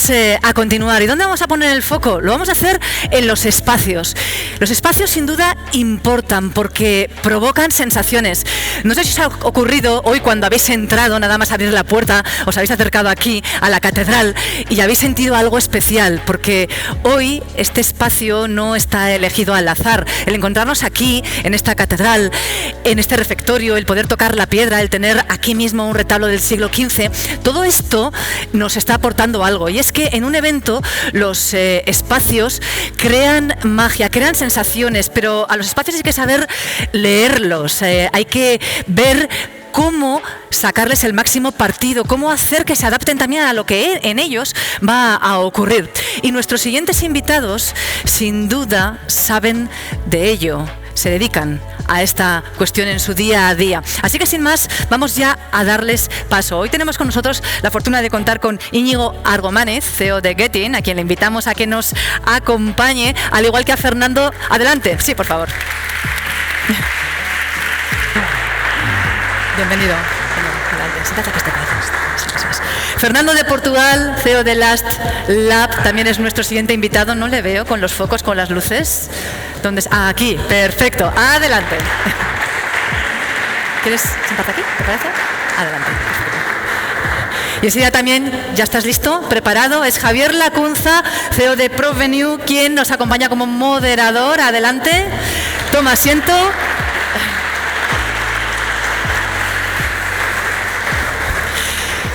vamos a continuar. ¿Y dónde vamos a poner el foco? Lo vamos a hacer en los espacios. Los espacios sin duda importan porque provocan sensaciones. No sé si os ha ocurrido hoy cuando habéis entrado, nada más abrir la puerta, os habéis acercado aquí a la catedral y habéis sentido algo especial, porque hoy este espacio no está elegido al azar. El encontrarnos aquí, en esta catedral, en este refectorio, el poder tocar la piedra, el tener aquí mismo un retablo del siglo XV, todo esto nos está aportando algo. Y es que en un evento los espacios crean magia, crean sensaciones, pero a los espacios hay que saber leerlos, hay que ver cómo sacarles el máximo partido, cómo hacer que se adapten también a lo que en ellos va a ocurrir. Y nuestros siguientes invitados, sin duda, saben de ello, se dedican a esta cuestión en su día a día. Así que sin más, vamos ya a darles paso. Hoy tenemos con nosotros la fortuna de contar con Íñigo Argománez, CEO de Getting, a quien le invitamos a que nos acompañe, al igual que a Fernando. Adelante, sí, por favor. Bienvenido. Siéntate que esté para Fernando de Portugal, CEO de Last Lab, también es nuestro siguiente invitado. No le veo con los focos, con las luces. ¿Dónde es? Ah, aquí, perfecto. Adelante. ¿Quieres sentarte aquí? ¿Te parece? Adelante. Y enseguida también, ¿ya estás listo? ¿Preparado? Es Javier Lacunza, CEO de ProVenue, quien nos acompaña como moderador. Adelante. Toma asiento.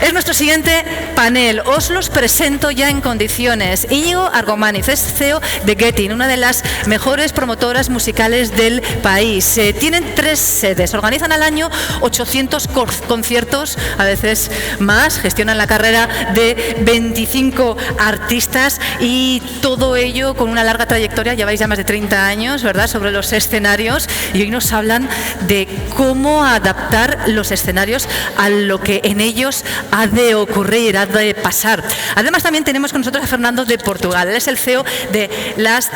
Es nuestro siguiente panel. Os los presento ya en condiciones. Íñigo Argománez es CEO de Getting, una de las mejores promotoras musicales del país. Tienen 3 sedes, organizan al año 800 conciertos, a veces más, gestionan la carrera de 25 artistas y todo ello con una larga trayectoria, lleváis ya más de 30 años, ¿verdad?, sobre los escenarios, y hoy nos hablan de cómo adaptar los escenarios a lo que en ellos ha de ocurrir, ha de pasar. Además también tenemos con nosotros a Fernando de Portugal. Él es el CEO de Last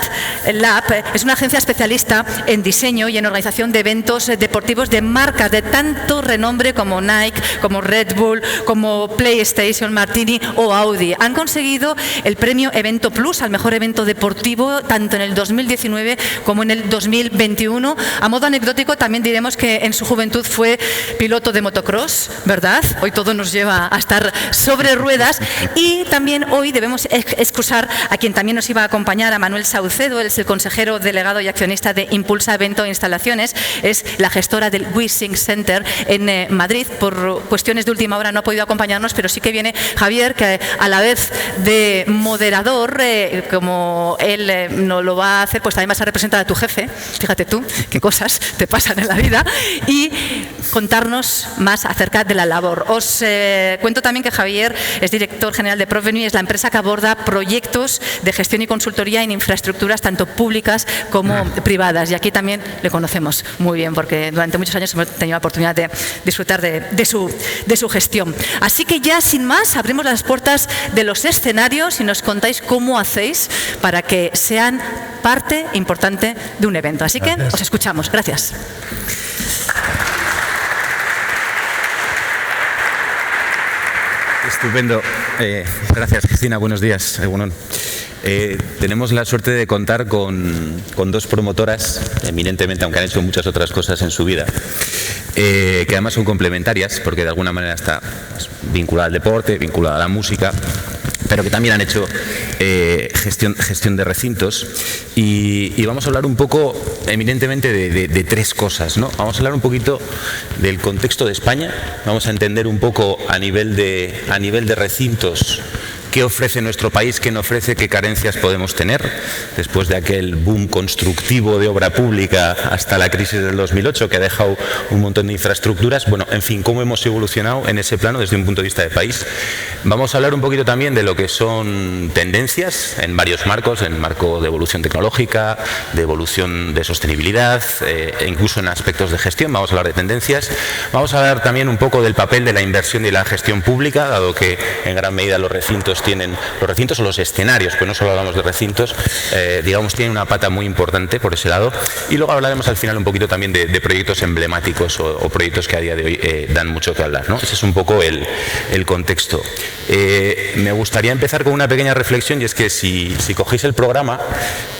Lab. Es una agencia especialista en diseño y en organización de eventos deportivos de marcas de tanto renombre como Nike, como Red Bull, como PlayStation, Martini o Audi. Han conseguido el premio Evento Plus al mejor evento deportivo tanto en el 2019 como en el 2021. A modo anecdótico también diremos que en su juventud fue piloto de motocross, ¿verdad? Hoy todo nos lleva a estar sobre ruedas. Y también hoy debemos excusar a quien también nos iba a acompañar, a Manuel Saucedo. Él es el consejero delegado y accionista de Impulsa Evento e Instalaciones, es la gestora del WeSing Center en Madrid. Por cuestiones de última hora no ha podido acompañarnos, pero sí que viene Javier, que a la vez de moderador, como él no lo va a hacer, pues también vas a representar a tu jefe, fíjate tú qué cosas te pasan en la vida, y contarnos más acerca de la labor. Os cuento también que Javier es director general de ProVenue, es la empresa que aborda proyectos de gestión y consultoría en infraestructuras tanto públicas como privadas. Y aquí también le conocemos muy bien porque durante muchos años hemos tenido la oportunidad de disfrutar de su gestión. Así que ya sin más, abrimos las puertas de los escenarios y nos contáis cómo hacéis para que sean parte importante de un evento. Así que os escuchamos. Gracias. Estupendo. Gracias, Cristina. Buenos días. Tenemos la suerte de contar con 2 promotoras, eminentemente, aunque han hecho muchas otras cosas en su vida, que además son complementarias, porque de alguna manera está vinculada al deporte, vinculada a la música, pero que también han hecho gestión de recintos. Y vamos a hablar un poco, eminentemente, de 3 cosas, ¿no? Vamos a hablar un poquito del contexto de España, vamos a entender un poco a nivel de recintos qué ofrece nuestro país, qué no ofrece, qué carencias podemos tener después de aquel boom constructivo de obra pública hasta la crisis del 2008 que ha dejado un montón de infraestructuras. Bueno, en fin, cómo hemos evolucionado en ese plano desde un punto de vista de país. Vamos a hablar un poquito también de lo que son tendencias en varios marcos, en marco de evolución tecnológica, de evolución de sostenibilidad, e incluso en aspectos de gestión. Vamos a hablar de tendencias. Vamos a hablar también un poco del papel de la inversión y la gestión pública, dado que en gran medida los recintos recintos o los escenarios, pues no solo hablamos de recintos, digamos, tienen una pata muy importante por ese lado. Y luego hablaremos al final un poquito también de proyectos emblemáticos o proyectos que a día de hoy dan mucho que hablar, ¿no? Ese es un poco el contexto. Me gustaría empezar con una pequeña reflexión, y es que si cogéis el programa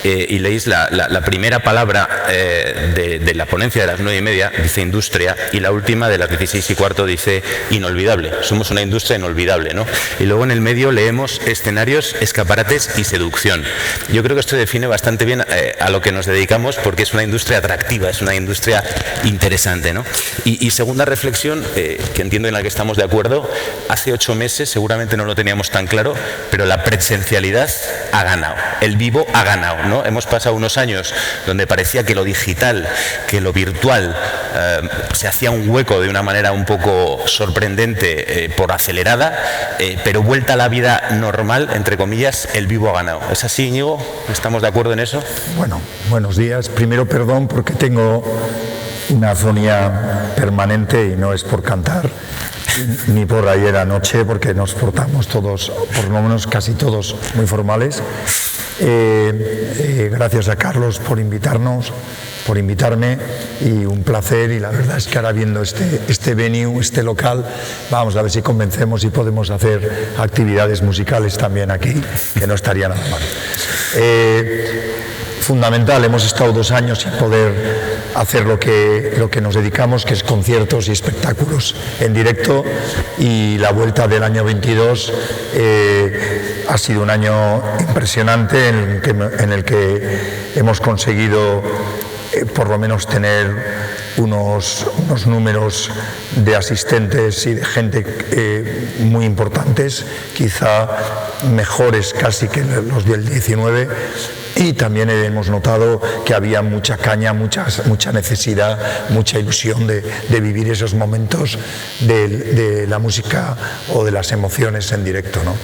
y leéis la primera palabra de la ponencia de las 9:30, dice industria, y la última de las 16:15 dice inolvidable. Somos una industria inolvidable, ¿no? Y luego en el medio leemos escenarios, escaparates y seducción. Yo creo que esto define bastante bien a lo que nos dedicamos, porque es una industria atractiva, es una industria interesante, ¿no? Y segunda reflexión, que entiendo en la que estamos de acuerdo, hace 8 meses seguramente no lo teníamos tan claro, pero la presencialidad ha ganado, el vivo ha ganado, ¿no? Hemos pasado unos años donde parecía que lo digital, que lo virtual se hacía un hueco de una manera un poco sorprendente por acelerada, pero vuelta a la vida normal, entre comillas, el vivo ha ganado. ¿Es así, Íñigo? ¿Estamos de acuerdo en eso? Bueno, buenos días. Primero, perdón porque tengo una afonía permanente y no es por cantar ni por ayer anoche, porque nos portamos todos, por lo menos casi todos, muy formales. Gracias a Carlos por invitarme, y un placer. Y la verdad es que ahora viendo este venue, este local, vamos a ver si convencemos y podemos hacer actividades musicales también aquí, que no estaría nada mal. Fundamental, hemos estado 2 años sin poder hacer lo que nos dedicamos, que es conciertos y espectáculos en directo, y la vuelta del año 22 ha sido un año impresionante en el que hemos conseguido por lo menos tener unos números de asistentes y de gente muy importantes, quizá mejores casi que los del 19, y también hemos notado que había mucha caña, mucha necesidad, mucha ilusión de vivir esos momentos de la música o de las emociones en directo, ¿no?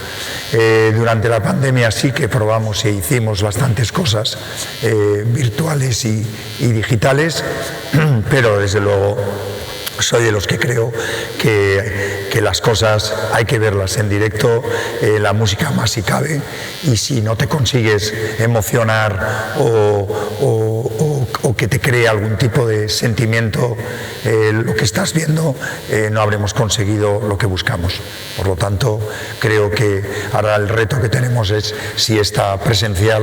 Durante la pandemia sí que probamos e hicimos bastantes cosas virtuales y digitales, pero desde luego soy de los que creo que las cosas hay que verlas en directo, la música más si cabe, y si no te consigues emocionar o que te cree algún tipo de sentimiento lo que estás viendo, no habremos conseguido lo que buscamos. Por lo tanto, creo que ahora el reto que tenemos es si esta presencia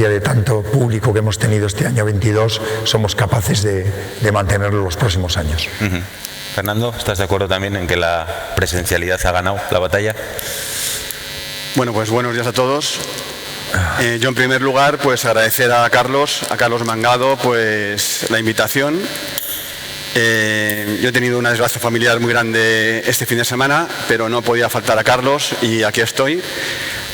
de tanto público que hemos tenido este año 22 somos capaces de mantenerlo los próximos años. Fernando, ¿estás de acuerdo también en que la presencialidad ha ganado la batalla? Bueno, pues buenos días a todos. Yo en primer lugar pues agradecer a Carlos Mangado pues la invitación. Yo he tenido una desgracia familiar muy grande este fin de semana, pero no podía faltar a Carlos y aquí estoy,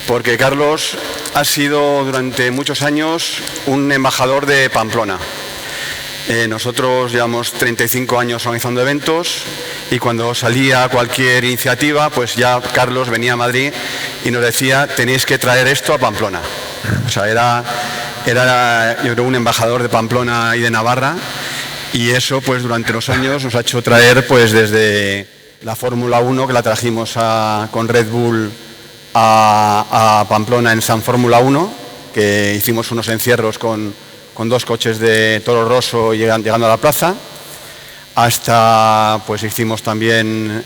porque Carlos ha sido durante muchos años un embajador de Pamplona. Nosotros llevamos 35 años organizando eventos, y cuando salía cualquier iniciativa, pues ya Carlos venía a Madrid y nos decía: tenéis que traer esto a Pamplona. O sea, era yo creo un embajador de Pamplona y de Navarra, y eso pues durante los años nos ha hecho traer pues desde la Fórmula 1, que la trajimos con Red Bull a Pamplona en San Fórmula 1, que hicimos unos encierros con 2 coches de Toro Rosso llegando a la plaza, hasta pues hicimos también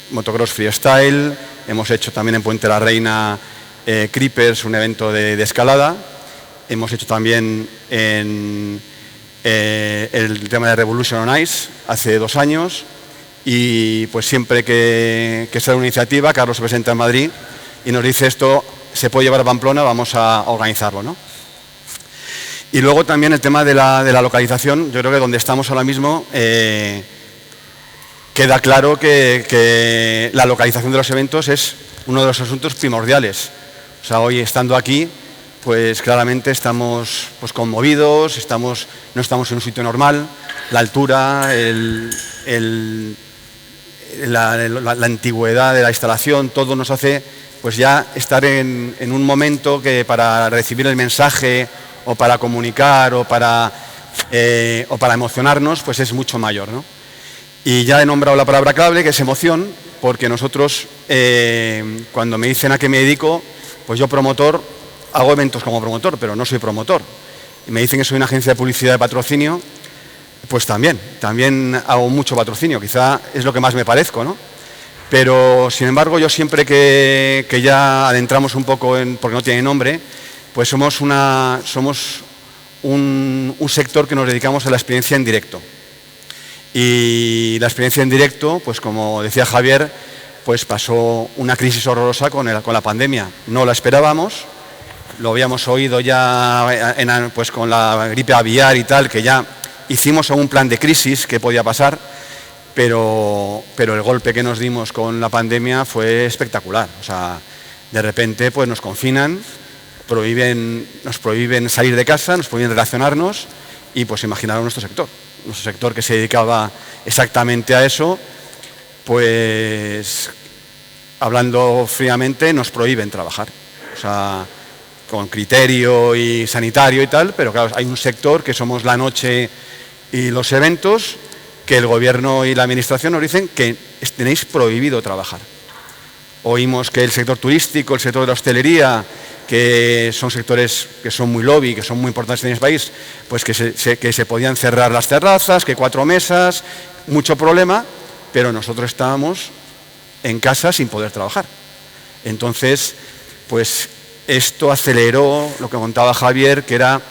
motocross freestyle, hemos hecho también en Puente la Reina Creepers, un evento de escalada, hemos hecho también el tema de Revolution on Ice hace 2 años, y pues siempre que sale una iniciativa, Carlos se presenta en Madrid y nos dice: esto se puede llevar a Pamplona, vamos a organizarlo, ¿no? Y luego también el tema de la localización. Yo creo que donde estamos ahora mismo queda claro que la localización de los eventos es uno de los asuntos primordiales. O sea, hoy estando aquí, pues claramente estamos pues conmovidos, no estamos en un sitio normal, la altura, la antigüedad de la instalación, todo nos hace pues ya estar en un momento que para recibir el mensaje o para comunicar o para emocionarnos pues es mucho mayor, ¿no? Y ya he nombrado la palabra clave, que es emoción, porque nosotros, cuando me dicen a qué me dedico, pues yo promotor, hago eventos como promotor, pero no soy promotor. Y me dicen que soy una agencia de publicidad de patrocinio, pues también hago mucho patrocinio, quizá es lo que más me parezco, ¿no? Pero, sin embargo, yo siempre que ya adentramos un poco, porque no tiene nombre, pues somos un sector que nos dedicamos a la experiencia en directo. Y la experiencia en directo, pues como decía Javier, pues pasó una crisis horrorosa con la pandemia. No la esperábamos, lo habíamos oído ya pues con la gripe aviar y tal, que ya hicimos un plan de crisis que podía pasar, pero el golpe que nos dimos con la pandemia fue espectacular. O sea, de repente pues nos confinan, nos prohíben salir de casa, nos prohíben relacionarnos y pues imaginaros nuestro sector que se dedicaba exactamente a eso, pues hablando fríamente nos prohíben trabajar. O sea, con criterio y sanitario y tal, pero claro, hay un sector que somos la noche y los eventos, que el gobierno y la administración nos dicen que tenéis prohibido trabajar. Oímos que el sector turístico, el sector de la hostelería, que son sectores que son muy lobby, que son muy importantes en este país, pues que se podían cerrar las terrazas, que 4 mesas, mucho problema, pero nosotros estábamos en casa sin poder trabajar. Entonces, pues esto aceleró lo que contaba Javier, que era,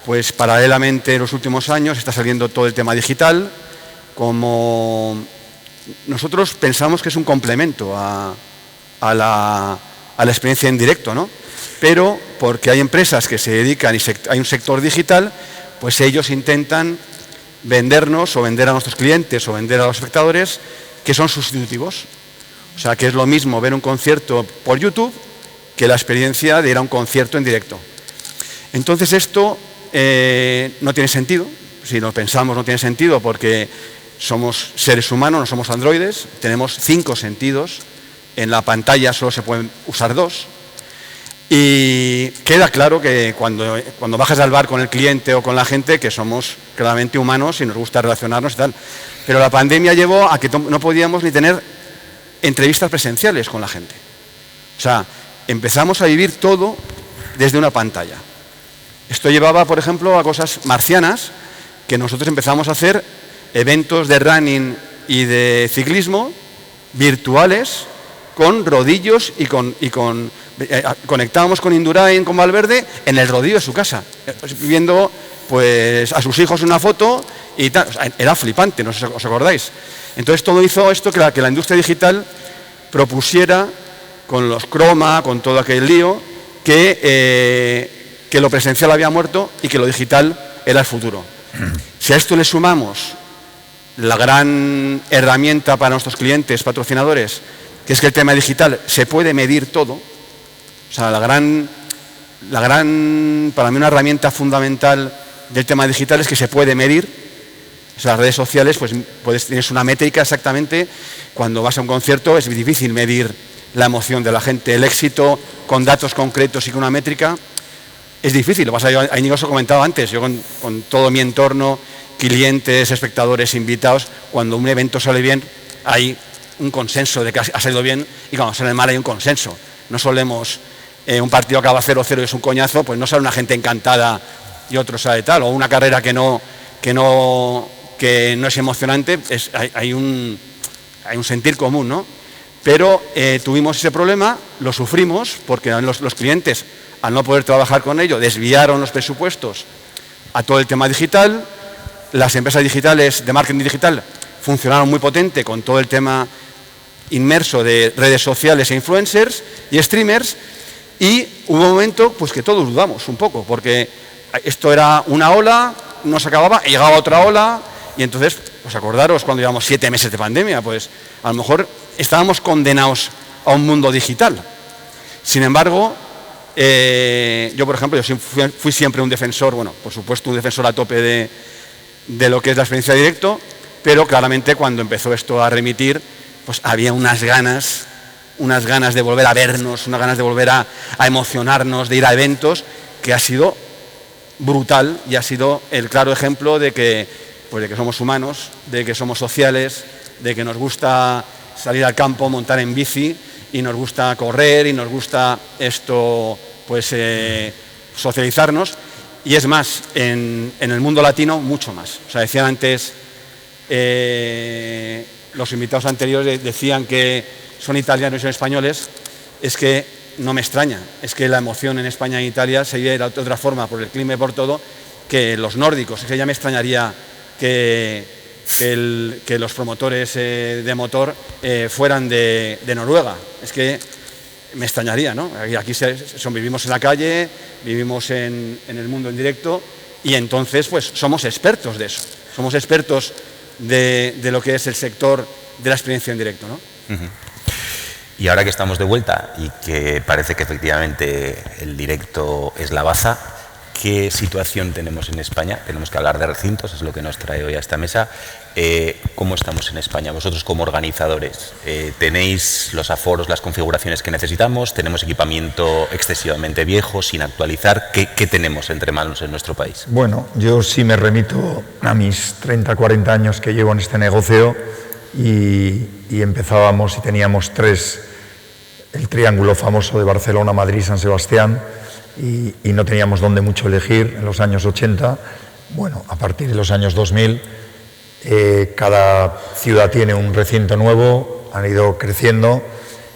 pues paralelamente en los últimos años está saliendo todo el tema digital, como nosotros pensamos que es un complemento a la experiencia en directo, ¿no? Pero porque hay empresas que se dedican y hay un sector digital, pues ellos intentan vendernos o vender a nuestros clientes o vender a los espectadores que son sustitutivos. O sea, que es lo mismo ver un concierto por YouTube que la experiencia de ir a un concierto en directo. Entonces esto no tiene sentido, si lo pensamos no tiene sentido porque somos seres humanos, no somos androides, tenemos 5 sentidos, en la pantalla solo se pueden usar 2 y queda claro que cuando bajas al bar con el cliente o con la gente que somos claramente humanos y nos gusta relacionarnos y tal, pero la pandemia llevó a que no podíamos ni tener entrevistas presenciales con la gente. O sea, empezamos a vivir todo desde una pantalla. Esto llevaba, por ejemplo, a cosas marcianas, que nosotros empezamos a hacer eventos de running y de ciclismo virtuales con rodillos y conectábamos con Indurain, con Valverde, en el rodillo de su casa, viendo pues a sus hijos una foto y tal. O sea, era flipante, ¿no os acordáis? Entonces todo hizo esto que la industria digital propusiera con los croma, con todo aquel lío, que lo presencial había muerto y que lo digital era el futuro. Si a esto le sumamos la gran herramienta para nuestros clientes, patrocinadores, que es que el tema digital se puede medir todo, o sea, para mí una herramienta fundamental del tema digital es que se puede medir. O sea, las redes sociales, pues tienes una métrica exactamente. Cuando vas a un concierto es difícil medir la emoción de la gente, el éxito con datos concretos y con una métrica es difícil. Lo que pasa es que Íñigo os lo comentaba antes, yo con todo mi entorno, clientes, espectadores, invitados, cuando un evento sale bien hay un consenso de que ha salido bien y cuando sale mal hay un consenso. No solemos, un partido acaba 0-0 y es un coñazo, pues no sale una gente encantada y otro sale tal, o una carrera que no es emocionante, hay un sentir común, ¿no? Pero tuvimos ese problema, lo sufrimos, porque los clientes, al no poder trabajar con ello, desviaron los presupuestos a todo el tema digital. Las empresas digitales de marketing digital funcionaron muy potente con todo el tema inmerso de redes sociales e influencers y streamers, y hubo un momento pues que todos dudamos un poco, porque esto era una ola, no se acababa, llegaba otra ola, y entonces, pues acordaros cuando llevamos 7 meses de pandemia, pues a lo mejor estábamos condenados a un mundo digital. Sin embargo, yo por ejemplo, fui siempre un defensor, bueno, por supuesto un defensor a tope de lo que es la experiencia de directo, pero claramente cuando empezó esto a remitir, pues había unas ganas de volver a vernos, unas ganas de volver a emocionarnos, de ir a eventos, que ha sido brutal y ha sido el claro ejemplo de que somos humanos, de que somos sociales, de que nos gusta salir al campo, montar en bici, y nos gusta correr y nos gusta pues socializarnos, y es más, en el mundo latino mucho más. O sea, decían antes, los invitados anteriores decían que son italianos y son españoles, es que no me extraña, es que la emoción en España e Italia se vive de otra forma, por el clima y por todo, que los nórdicos. Es que ya me extrañaría que los promotores de motor fueran de Noruega. Es que me extrañaría, ¿no? Aquí vivimos en la calle, vivimos en el mundo en directo, y entonces pues somos expertos de eso. Somos expertos de lo que es el sector de la experiencia en directo, ¿no? Uh-huh. Y ahora que estamos de vuelta y que parece que efectivamente el directo es la baza, ¿qué situación tenemos en España? Tenemos que hablar de recintos, es lo que nos trae hoy a esta mesa. ¿Cómo estamos en España? Vosotros como organizadores, ¿tenéis los aforos, las configuraciones que necesitamos? ¿Tenemos equipamiento excesivamente viejo, sin actualizar? ¿Qué tenemos entre manos en nuestro país? Bueno, yo sí me remito a mis 30, 40 años que llevo en este negocio, y empezábamos y teníamos el triángulo famoso de Barcelona, Madrid, San Sebastián, y no teníamos dónde mucho elegir en los años 80. Bueno, a partir de los años 2000, cada ciudad tiene un recinto nuevo, han ido creciendo.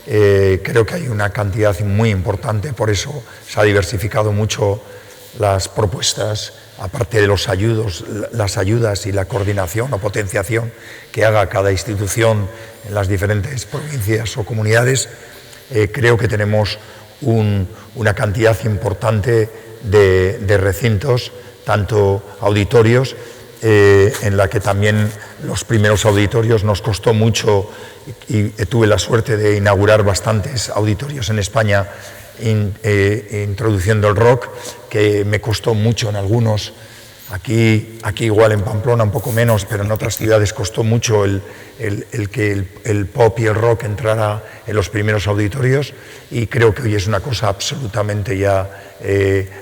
Creo que hay una cantidad muy importante, por eso se ha diversificado mucho las propuestas, aparte de las ayudas y la coordinación o potenciación que haga cada institución en las diferentes provincias o comunidades. Creo que tenemos una cantidad importante de recintos, tanto auditorios, en la que también los primeros auditorios nos costó mucho, y tuve la suerte de inaugurar bastantes auditorios en España, introduciendo el rock, que me costó mucho en algunos. Aquí igual en Pamplona un poco menos, pero en otras ciudades costó mucho el que el pop y el rock entrara en los primeros auditorios, y creo que hoy es una cosa absolutamente ya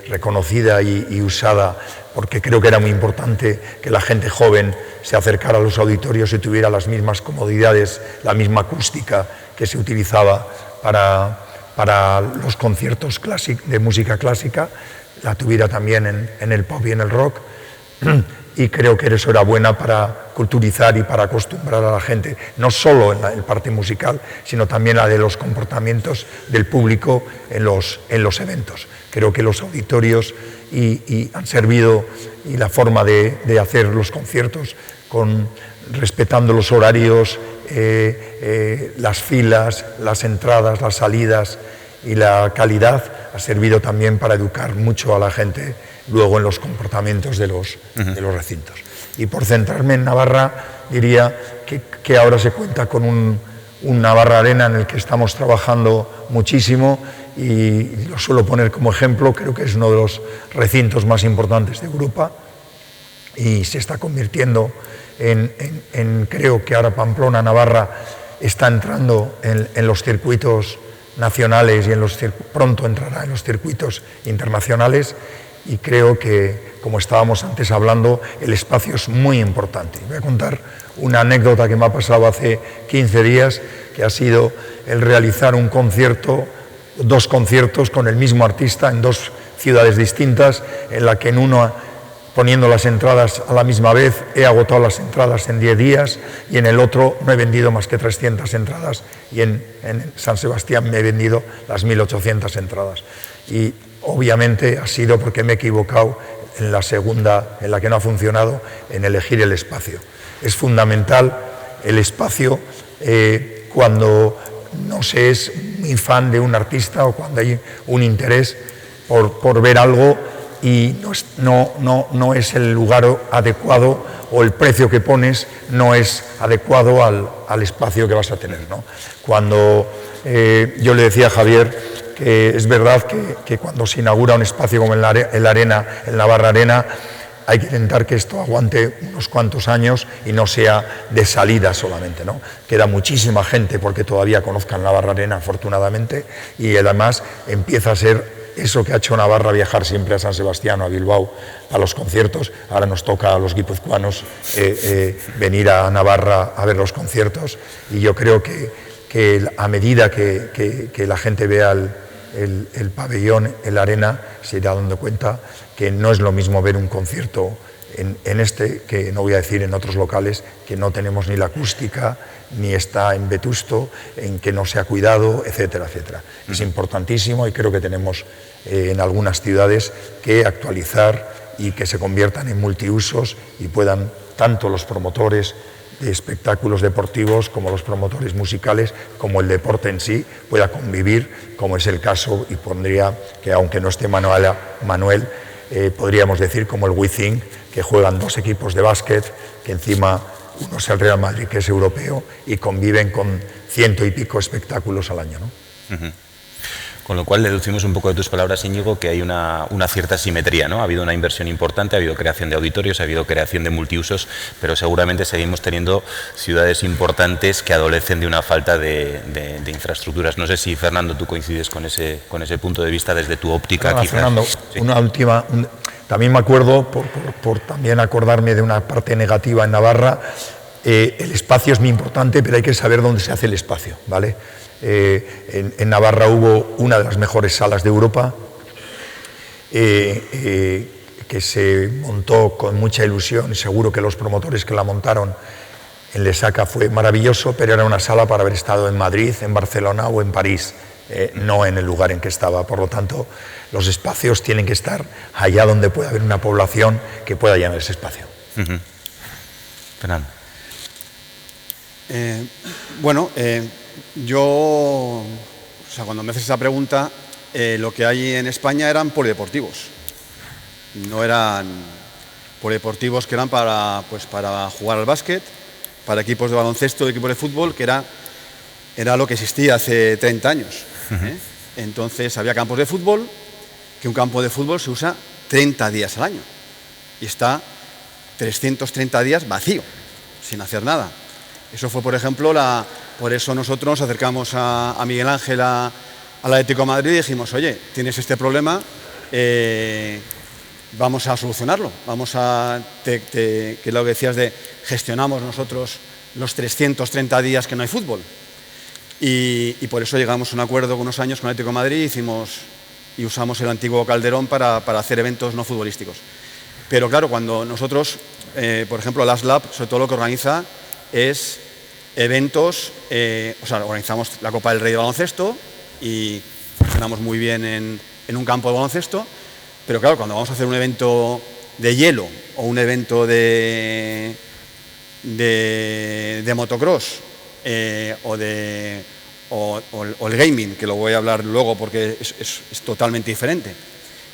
reconocida y usada, porque creo que era muy importante que la gente joven se acercara a los auditorios y tuviera las mismas comodidades, la misma acústica que se utilizaba para los conciertos de música clásica, la tuviera también en el pop y en el rock. Y creo que eso era buena para culturizar y para acostumbrar a la gente, no solo en la parte musical, sino también la de los comportamientos del público en los eventos. Creo que los auditorios han servido, y la forma de hacer los conciertos, respetando los horarios, las filas, las entradas, las salidas y la calidad, ha servido también para educar mucho a la gente luego en los comportamientos de los recintos. Y por centrarme en Navarra, diría que ahora se cuenta con un Navarra Arena en el que estamos trabajando muchísimo, y lo suelo poner como ejemplo. Creo que es uno de los recintos más importantes de Europa, y se está convirtiendo creo que ahora Pamplona, Navarra, está entrando en los circuitos nacionales, y pronto entrará en los circuitos internacionales. Y creo que, como estábamos antes hablando, el espacio es muy importante. Voy a contar una anécdota que me ha pasado hace 15 días, que ha sido el realizar dos conciertos con el mismo artista en dos ciudades distintas, en la que en uno, poniendo las entradas a la misma vez, he agotado las entradas en 10 días, y en el otro no he vendido más que 300 entradas, y en San Sebastián me he vendido las 1.800 entradas. Y obviamente ha sido porque me he equivocado en la segunda, en la que no ha funcionado, en elegir el espacio. Es fundamental el espacio cuando no se es muy fan de un artista, o cuando hay un interés por ver algo y no es el lugar adecuado, o el precio que pones no es adecuado al espacio que vas a tener, ¿no? Cuando yo le decía a Javier que es verdad que cuando se inaugura un espacio como el Navarra Arena, hay que intentar que esto aguante unos cuantos años y no sea de salida solamente, ¿no? Queda muchísima gente porque todavía conozcan Navarra Arena, afortunadamente, y además empieza a ser eso que ha hecho Navarra, viajar siempre a San Sebastián o a Bilbao a los conciertos, ahora nos toca a los guipuzcoanos venir a Navarra a ver los conciertos, y yo creo que a medida que la gente vea el pabellón en la arena, se irá dando cuenta que no es lo mismo ver un concierto en este, que no voy a decir en otros locales, que no tenemos ni la acústica, ni está en vetusto, en que no se ha cuidado, etcétera, etcétera. Es importantísimo, y creo que tenemos en algunas ciudades que actualizar y que se conviertan en multiusos, y puedan tanto los promotores de espectáculos deportivos como los promotores musicales, como el deporte en sí, pueda convivir, como es el caso, y pondría que, aunque no esté Manuel, podríamos decir como el WeThink, que juegan dos equipos de básquet, que encima uno es el Real Madrid, que es europeo, y conviven con 100 y pico espectáculos al año, ¿no? Con lo cual deducimos un poco de tus palabras, Íñigo, que hay una cierta simetría, ¿no? Ha habido una inversión importante, ha habido creación de auditorios, ha habido creación de multiusos, pero seguramente seguimos teniendo ciudades importantes que adolecen de una falta de infraestructuras. No sé si, Fernando, tú coincides con ese punto de vista desde tu óptica. Quizás. Fernando, sí. Una última... También me acuerdo, por también acordarme de una parte negativa en Navarra, el espacio es muy importante, pero hay que saber dónde se hace el espacio, ¿vale? En Navarra hubo una de las mejores salas de Europa, que se montó con mucha ilusión, y seguro que los promotores que la montaron en Lesaca fue maravilloso, pero era una sala para haber estado en Madrid, en Barcelona o en París, no en el lugar en que estaba. Por lo tanto, los espacios tienen que estar allá donde pueda haber una población que pueda llenar ese espacio. Fernando. Cuando me haces esa pregunta, lo que hay en España eran polideportivos. No eran polideportivos que eran para jugar al básquet, para equipos de baloncesto, equipos de fútbol, que era lo que existía hace 30 años. Entonces había campos de fútbol, que un campo de fútbol se usa 30 días al año y está 330 días vacío, sin hacer nada. Eso fue, por ejemplo, por eso nosotros nos acercamos a Miguel Ángel, al Atlético de Madrid, y dijimos: oye, tienes este problema, vamos a solucionarlo, que lo que decías de gestionamos nosotros los 330 días que no hay fútbol. Y por eso llegamos a un acuerdo con unos años con el Atlético de Madrid, y usamos el antiguo Calderón para hacer eventos no futbolísticos. Pero claro, cuando nosotros, por ejemplo, Last Lap, sobre todo lo que organiza es eventos, organizamos la Copa del Rey de baloncesto y funcionamos muy bien en un campo de baloncesto, pero claro, cuando vamos a hacer un evento de hielo o un evento de motocross o el gaming, que lo voy a hablar luego porque es totalmente diferente.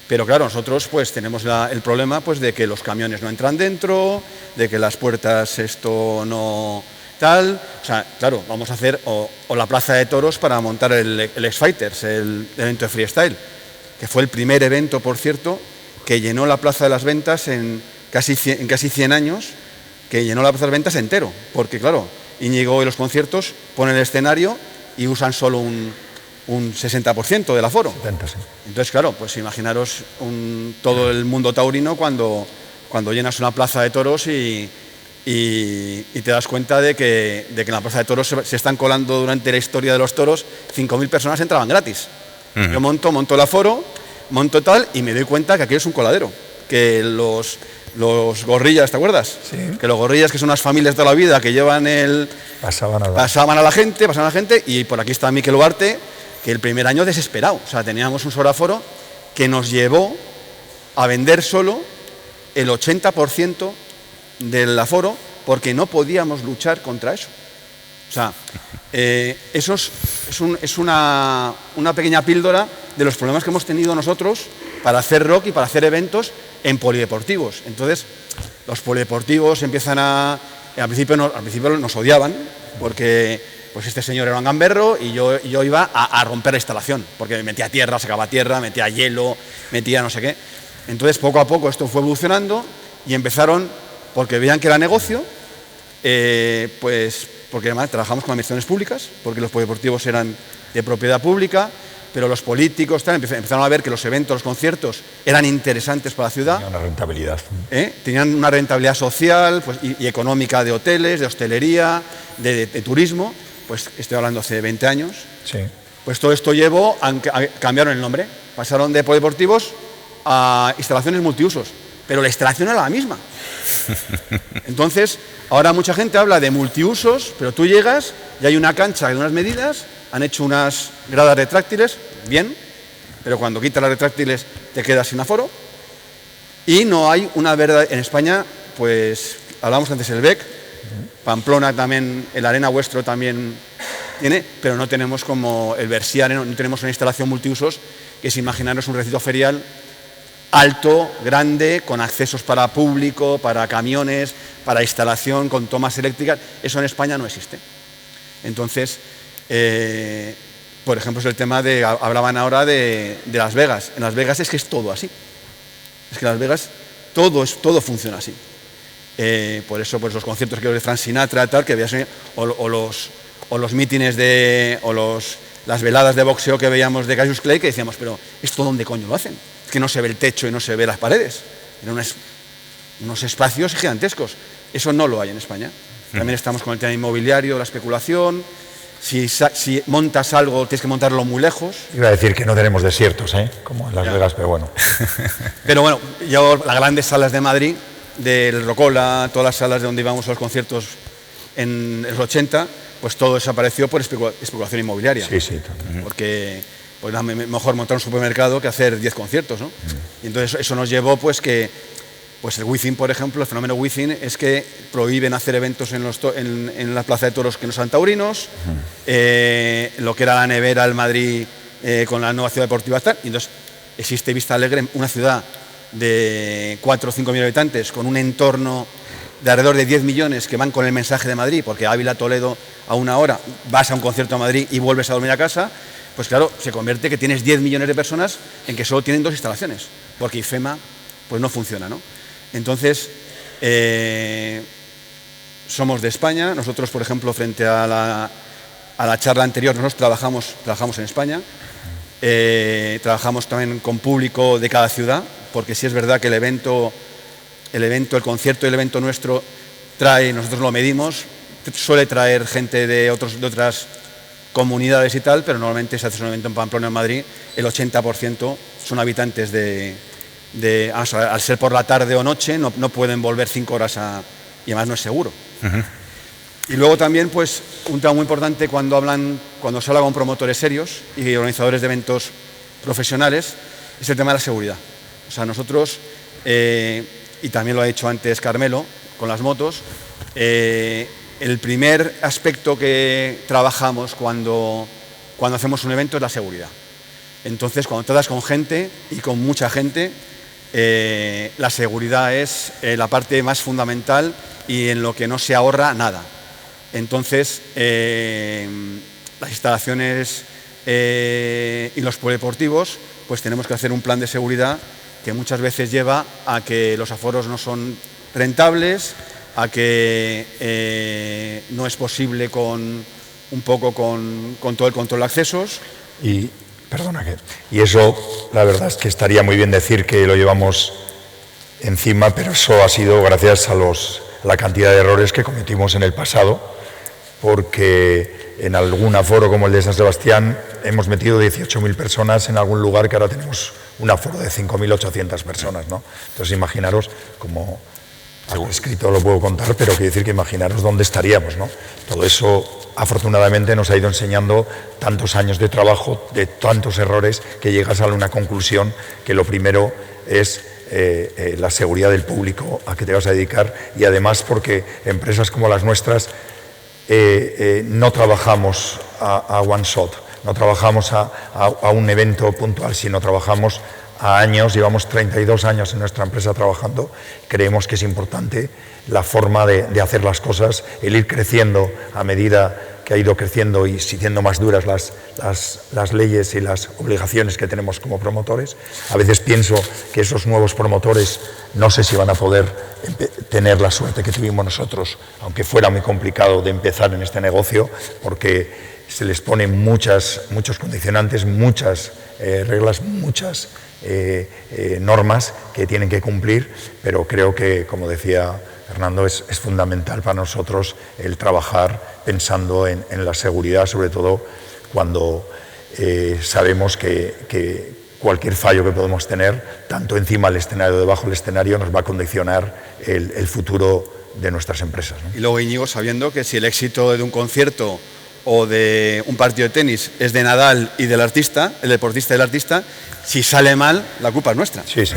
Pero claro, nosotros pues tenemos el problema pues de que los camiones no entran dentro, de que las puertas esto no tal. O sea, claro, vamos a hacer o la plaza de toros para montar el X-Fighters, el evento de freestyle, que fue el primer evento, por cierto, que llenó la Plaza de las Ventas en casi 100 años, que llenó la Plaza de las Ventas entero, porque claro, Íñigo y los conciertos ponen el escenario y usan solo un 60% del aforo. 70, sí. Entonces, claro, pues imaginaros todo el mundo taurino cuando llenas una plaza de toros y te das cuenta de que en la plaza de toros se están colando durante la historia de los toros, 5.000 personas entraban gratis. Yo monto el aforo, monto tal, y me doy cuenta que aquí es un coladero, que los gorrillas, ¿te acuerdas? Sí. Que los gorrillas, que son unas familias de la vida que llevan pasaban a la gente, y por aquí está Miquel Huarte, que el primer año desesperado, o sea, teníamos un sobreaforo que nos llevó a vender solo el 80% del aforo, porque no podíamos luchar contra eso. O sea, eso es una pequeña píldora de los problemas que hemos tenido nosotros para hacer rock y para hacer eventos en polideportivos. Entonces, los polideportivos empiezan al principio nos odiaban, porque pues este señor era un gamberro y yo iba a romper la instalación, porque me metía tierra, sacaba tierra, metía hielo, metía no sé qué. Entonces, poco a poco esto fue evolucionando y empezaron, porque veían que era negocio, pues porque además trabajamos con administraciones públicas, porque los polideportivos eran de propiedad pública, pero los políticos empezaron a ver que los eventos, los conciertos eran interesantes para la ciudad. Tenían una rentabilidad. Tenían una rentabilidad social pues, y económica de hoteles, de hostelería, de turismo. Pues estoy hablando hace 20 años. Sí. Pues todo esto llevó a cambiaron el nombre. Pasaron de polideportivos a instalaciones multiusos. Pero la instalación era la misma. Entonces, ahora mucha gente habla de multiusos, pero tú llegas y hay una cancha de unas medidas, han hecho unas gradas retráctiles, bien, pero cuando quitas las retráctiles te quedas sin aforo. Y no hay una verdad. En España, pues, hablamos antes del BEC, Pamplona también, el Arena Vuestro también tiene, pero no tenemos como el Bercy Arena, no tenemos una instalación multiusos, que es imaginaros un recinto ferial alto, grande, con accesos para público, para camiones, para instalación, con tomas eléctricas. Eso en España no existe. Entonces, por ejemplo, es el tema de, hablaban ahora de Las Vegas. En Las Vegas es que es todo así. Es que en Las Vegas todo funciona así. Por eso, pues los conciertos que de Frank Sinatra, tal, que veías, o los mítines las veladas de boxeo que veíamos de Cassius Clay, que decíamos, pero ¿esto dónde coño lo hacen? Es que no se ve el techo y no se ve las paredes. Eran unos espacios gigantescos. Eso no lo hay en España. También estamos con el tema inmobiliario, la especulación. Si montas algo, tienes que montarlo muy lejos. Iba a decir que no tenemos desiertos, como en Las Vegas, pero bueno. Pero bueno, las grandes salas de Madrid, del Rocola, todas las salas de donde íbamos a los conciertos en los 80, pues todo desapareció por especulación inmobiliaria. Sí, sí. Porque pues, mejor montar un supermercado que hacer 10 conciertos, ¿no? Y entonces eso nos llevó pues que pues el Wizzing, por ejemplo, el fenómeno Wizzing es que prohíben hacer eventos en la Plaza de Toros que no sean taurinos, lo que era la nevera, el Madrid con la nueva ciudad deportiva tal. Y entonces existe Vista Alegre, una ciudad de 4 o 5 millones de habitantes con un entorno de alrededor de 10 millones que van con el mensaje de Madrid, porque Ávila, Toledo, a una hora vas a un concierto a Madrid y vuelves a dormir a casa, pues claro, se convierte que tienes 10 millones de personas en que solo tienen 2 instalaciones, porque IFEMA pues no funciona, ¿no? Entonces, somos de España. Nosotros, por ejemplo, frente a la charla anterior, nosotros trabajamos en España. Trabajamos también con público de cada ciudad, porque sí es verdad que el concierto y el evento nuestro nosotros lo medimos, suele traer gente de otras comunidades y tal, pero normalmente se hace un evento en Pamplona, en Madrid, el 80% son habitantes al ser por la tarde o noche, no pueden volver 5 horas y además no es seguro. Y luego también, pues, un tema muy importante cuando se habla con promotores serios y organizadores de eventos profesionales, es el tema de la seguridad. O sea, nosotros, y también lo ha dicho antes Carmelo, con las motos, el primer aspecto que trabajamos cuando hacemos un evento es la seguridad. Entonces, cuando tratas con gente y con mucha gente, la seguridad es la parte más fundamental y en lo que no se ahorra nada. Entonces, las instalaciones y los polideportivos, pues tenemos que hacer un plan de seguridad que muchas veces lleva a que los aforos no son rentables, a que no es posible con todo el control de accesos. Y eso, la verdad es que estaría muy bien decir que lo llevamos encima, pero eso ha sido gracias a la cantidad de errores que cometimos en el pasado, porque en algún aforo como el de San Sebastián hemos metido 18.000 personas en algún lugar que ahora tenemos un aforo de 5.800 personas, ¿no? Entonces imaginaros, como algo escrito lo puedo contar, pero quiero decir que imaginaros dónde estaríamos, ¿no? Todo eso afortunadamente nos ha ido enseñando tantos años de trabajo, de tantos errores, que llegas a una conclusión que lo primero es la seguridad del público a que te vas a dedicar, y además porque empresas como las nuestras no trabajamos a one shot, no trabajamos a un evento puntual, sino trabajamos a años. Llevamos 32 años en nuestra empresa trabajando. Creemos que es importante la forma de hacer las cosas, el ir creciendo a medida que ha ido creciendo y siendo más duras las leyes y las obligaciones que tenemos como promotores. A veces pienso que esos nuevos promotores no sé si van a poder tener la suerte que tuvimos nosotros, aunque fuera muy complicado de empezar en este negocio, porque se les ponen muchos condicionantes, muchas reglas, muchas normas que tienen que cumplir, pero creo que, como decía Fernando, es fundamental para nosotros el trabajar pensando en la seguridad, sobre todo cuando sabemos que cualquier fallo que podemos tener, tanto encima del escenario o debajo del escenario, nos va a condicionar el futuro de nuestras empresas, ¿no? Y luego, Íñigo, sabiendo que si el éxito de un concierto o de un partido de tenis es de Nadal y del artista, el deportista y el artista, si sale mal, la culpa es nuestra. Sí, sí.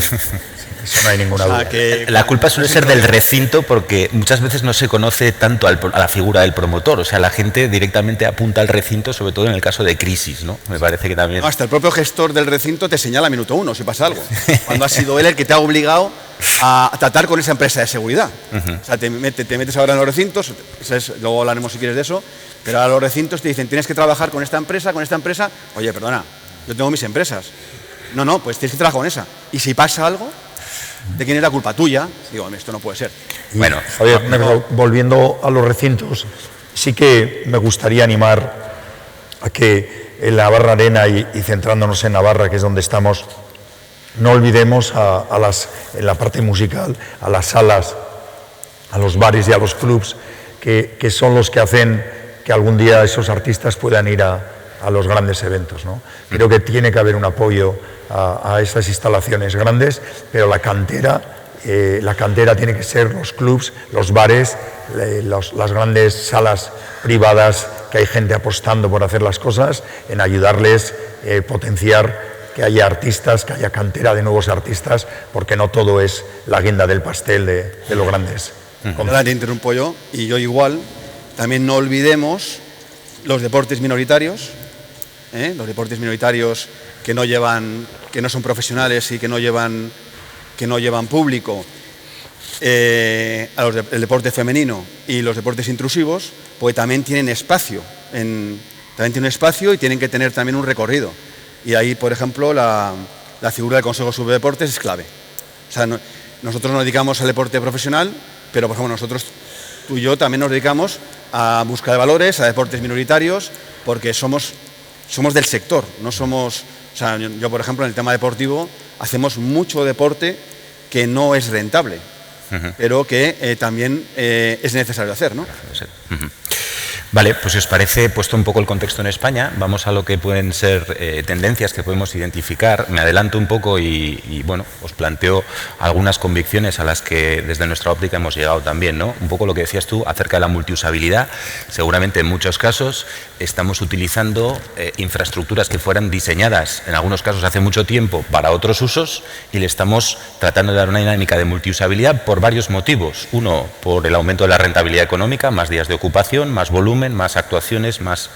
Eso no hay ninguna duda. La culpa suele ser del recinto porque muchas veces no se conoce tanto a la figura del promotor. O sea, la gente directamente apunta al recinto, sobre todo en el caso de crisis, ¿no? Me parece que también... No, hasta el propio gestor del recinto te señala minuto 1 si pasa algo. Cuando ha sido él el que te ha obligado a tratar con esa empresa de seguridad. O sea, te metes ahora en los recintos, luego hablaremos si quieres de eso, pero a los recintos te dicen, tienes que trabajar con esta empresa. Oye, perdona, yo tengo mis empresas. No, pues tienes que trabajar con esa. Y si pasa algo, ¿de quién es la culpa? Tuya. Digo, esto no puede ser. Bueno, volviendo a los recintos, sí que me gustaría animar a que en la Navarra Arena y centrándonos en Navarra, que es donde estamos, no olvidemos en la parte musical, a las salas, a los bares y a los clubs, que son los que hacen que algún día esos artistas puedan ir a los grandes eventos, ¿no? Creo que tiene que haber un apoyo a esas instalaciones grandes, pero la cantera tiene que ser los clubs, los bares, las grandes salas privadas, que hay gente apostando por hacer las cosas, en ayudarles, potenciar que haya artistas, que haya cantera de nuevos artistas, porque no todo es la guinda del pastel de los grandes. Ahora te interrumpo yo, y yo igual, también no olvidemos los deportes minoritarios, que no son profesionales y que no llevan público, el deporte femenino y los deportes intrusivos, pues también tienen espacio, y tienen que tener también un recorrido. Y ahí, por ejemplo, la figura del Consejo de Subdeportes es clave. O sea, nosotros nos dedicamos al deporte profesional, pero por ejemplo nosotros, tú y yo, también nos dedicamos a buscar valores, a deportes minoritarios, porque somos del sector, no somos... O sea, yo, por ejemplo, en el tema deportivo, hacemos mucho deporte que no es rentable, pero que también es necesario hacer, ¿no? Vale, pues si os parece, puesto un poco el contexto en España, vamos a lo que pueden ser tendencias que podemos identificar. Me adelanto un poco y bueno, os planteo algunas convicciones a las que desde nuestra óptica hemos llegado también, ¿no? Un poco lo que decías tú acerca de la multiusabilidad. Seguramente en muchos casos estamos utilizando infraestructuras que fueran diseñadas, en algunos casos hace mucho tiempo, para otros usos, y le estamos tratando de dar una dinámica de multiusabilidad por varios motivos. Uno, por el aumento de la rentabilidad económica, más días de ocupación, más volumen, más actuaciones, más...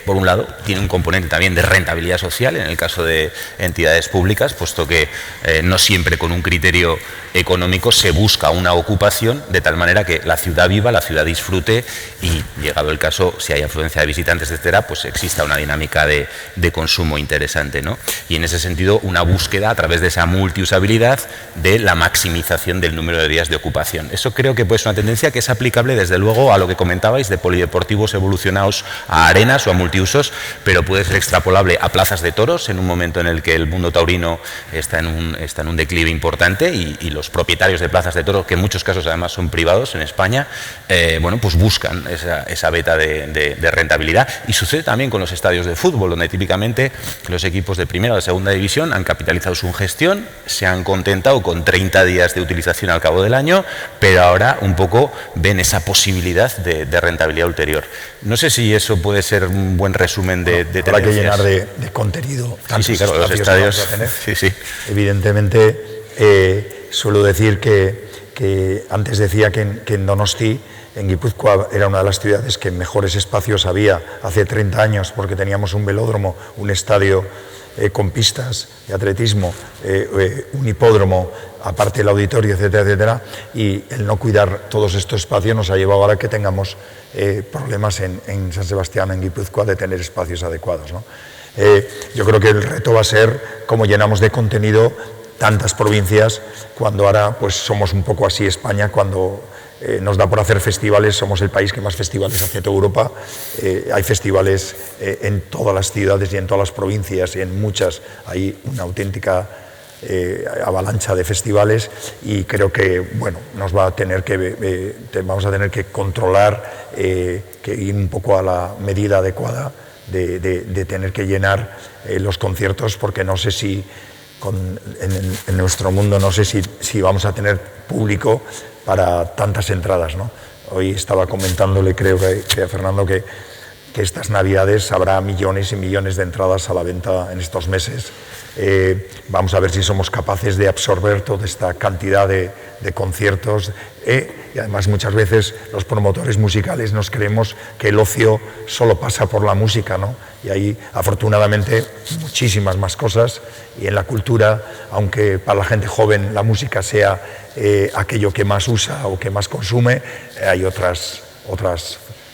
por un lado, tiene un componente también de rentabilidad social en el caso de entidades públicas, puesto que no siempre con un criterio económico se busca una ocupación de tal manera que la ciudad viva, la ciudad disfrute y, llegado el caso, si hay afluencia de visitantes, etcétera, pues exista una dinámica de consumo interesante, ¿no? Y en ese sentido, una búsqueda a través de esa multiusabilidad de la maximización del número de días de ocupación. Eso creo que puede ser una tendencia que es aplicable, desde luego, a lo que comentabais de polideportivos evolucionados a arenas o a multiusos, pero puede ser extrapolable a plazas de toros en un momento en el que el mundo taurino está en un declive importante y los propietarios de plazas de toros, que en muchos casos además son privados en España, bueno, pues buscan esa beta de rentabilidad. Y sucede también con los estadios de fútbol, donde típicamente los equipos de primera o de segunda división han capitalizado su gestión, se han contentado con 30 días de utilización al cabo del año, pero ahora un poco ven esa posibilidad de rentabilidad ulterior. No sé si eso puede ser un buen resumen de tendencias. Habrá que llenar de contenido. Sí, claro, los estadios. Sí. Evidentemente, suelo decir que antes decía que en Donosti, en Guipúzcoa, era una de las ciudades que mejores espacios había hace 30 años, porque teníamos un velódromo, un estadio con pistas de atletismo, un hipódromo, aparte el auditorio, etcétera, etcétera, y el no cuidar todos estos espacios nos ha llevado ahora que tengamos problemas en San Sebastián, en Guipúzcoa, de tener espacios adecuados, ¿no? Yo creo que el reto va a ser cómo llenamos de contenido tantas provincias, cuando ahora pues somos un poco así España, cuando nos da por hacer festivales, somos el país que más festivales hace de toda Europa. Hay festivales en todas las ciudades y en todas las provincias, y en muchas hay una auténtica avalancha de festivales, y creo que bueno, nos va a tener que vamos a tener que controlar, que ir un poco a la medida adecuada de tener que llenar los conciertos, porque no sé si en nuestro mundo no sé si vamos a tener público para tantas entradas, ¿no? Hoy estaba comentándole, creo que a Fernando, que estas Navidades habrá millones y millones de entradas a la venta en estos meses. Vamos a ver si somos capaces de absorber toda esta cantidad de conciertos, y además muchas veces los promotores musicales nos creemos que el ocio solo pasa por la música, ¿no? Y hay afortunadamente muchísimas más cosas, y en la cultura, aunque para la gente joven la música sea aquello que más usa o que más consume, hay otras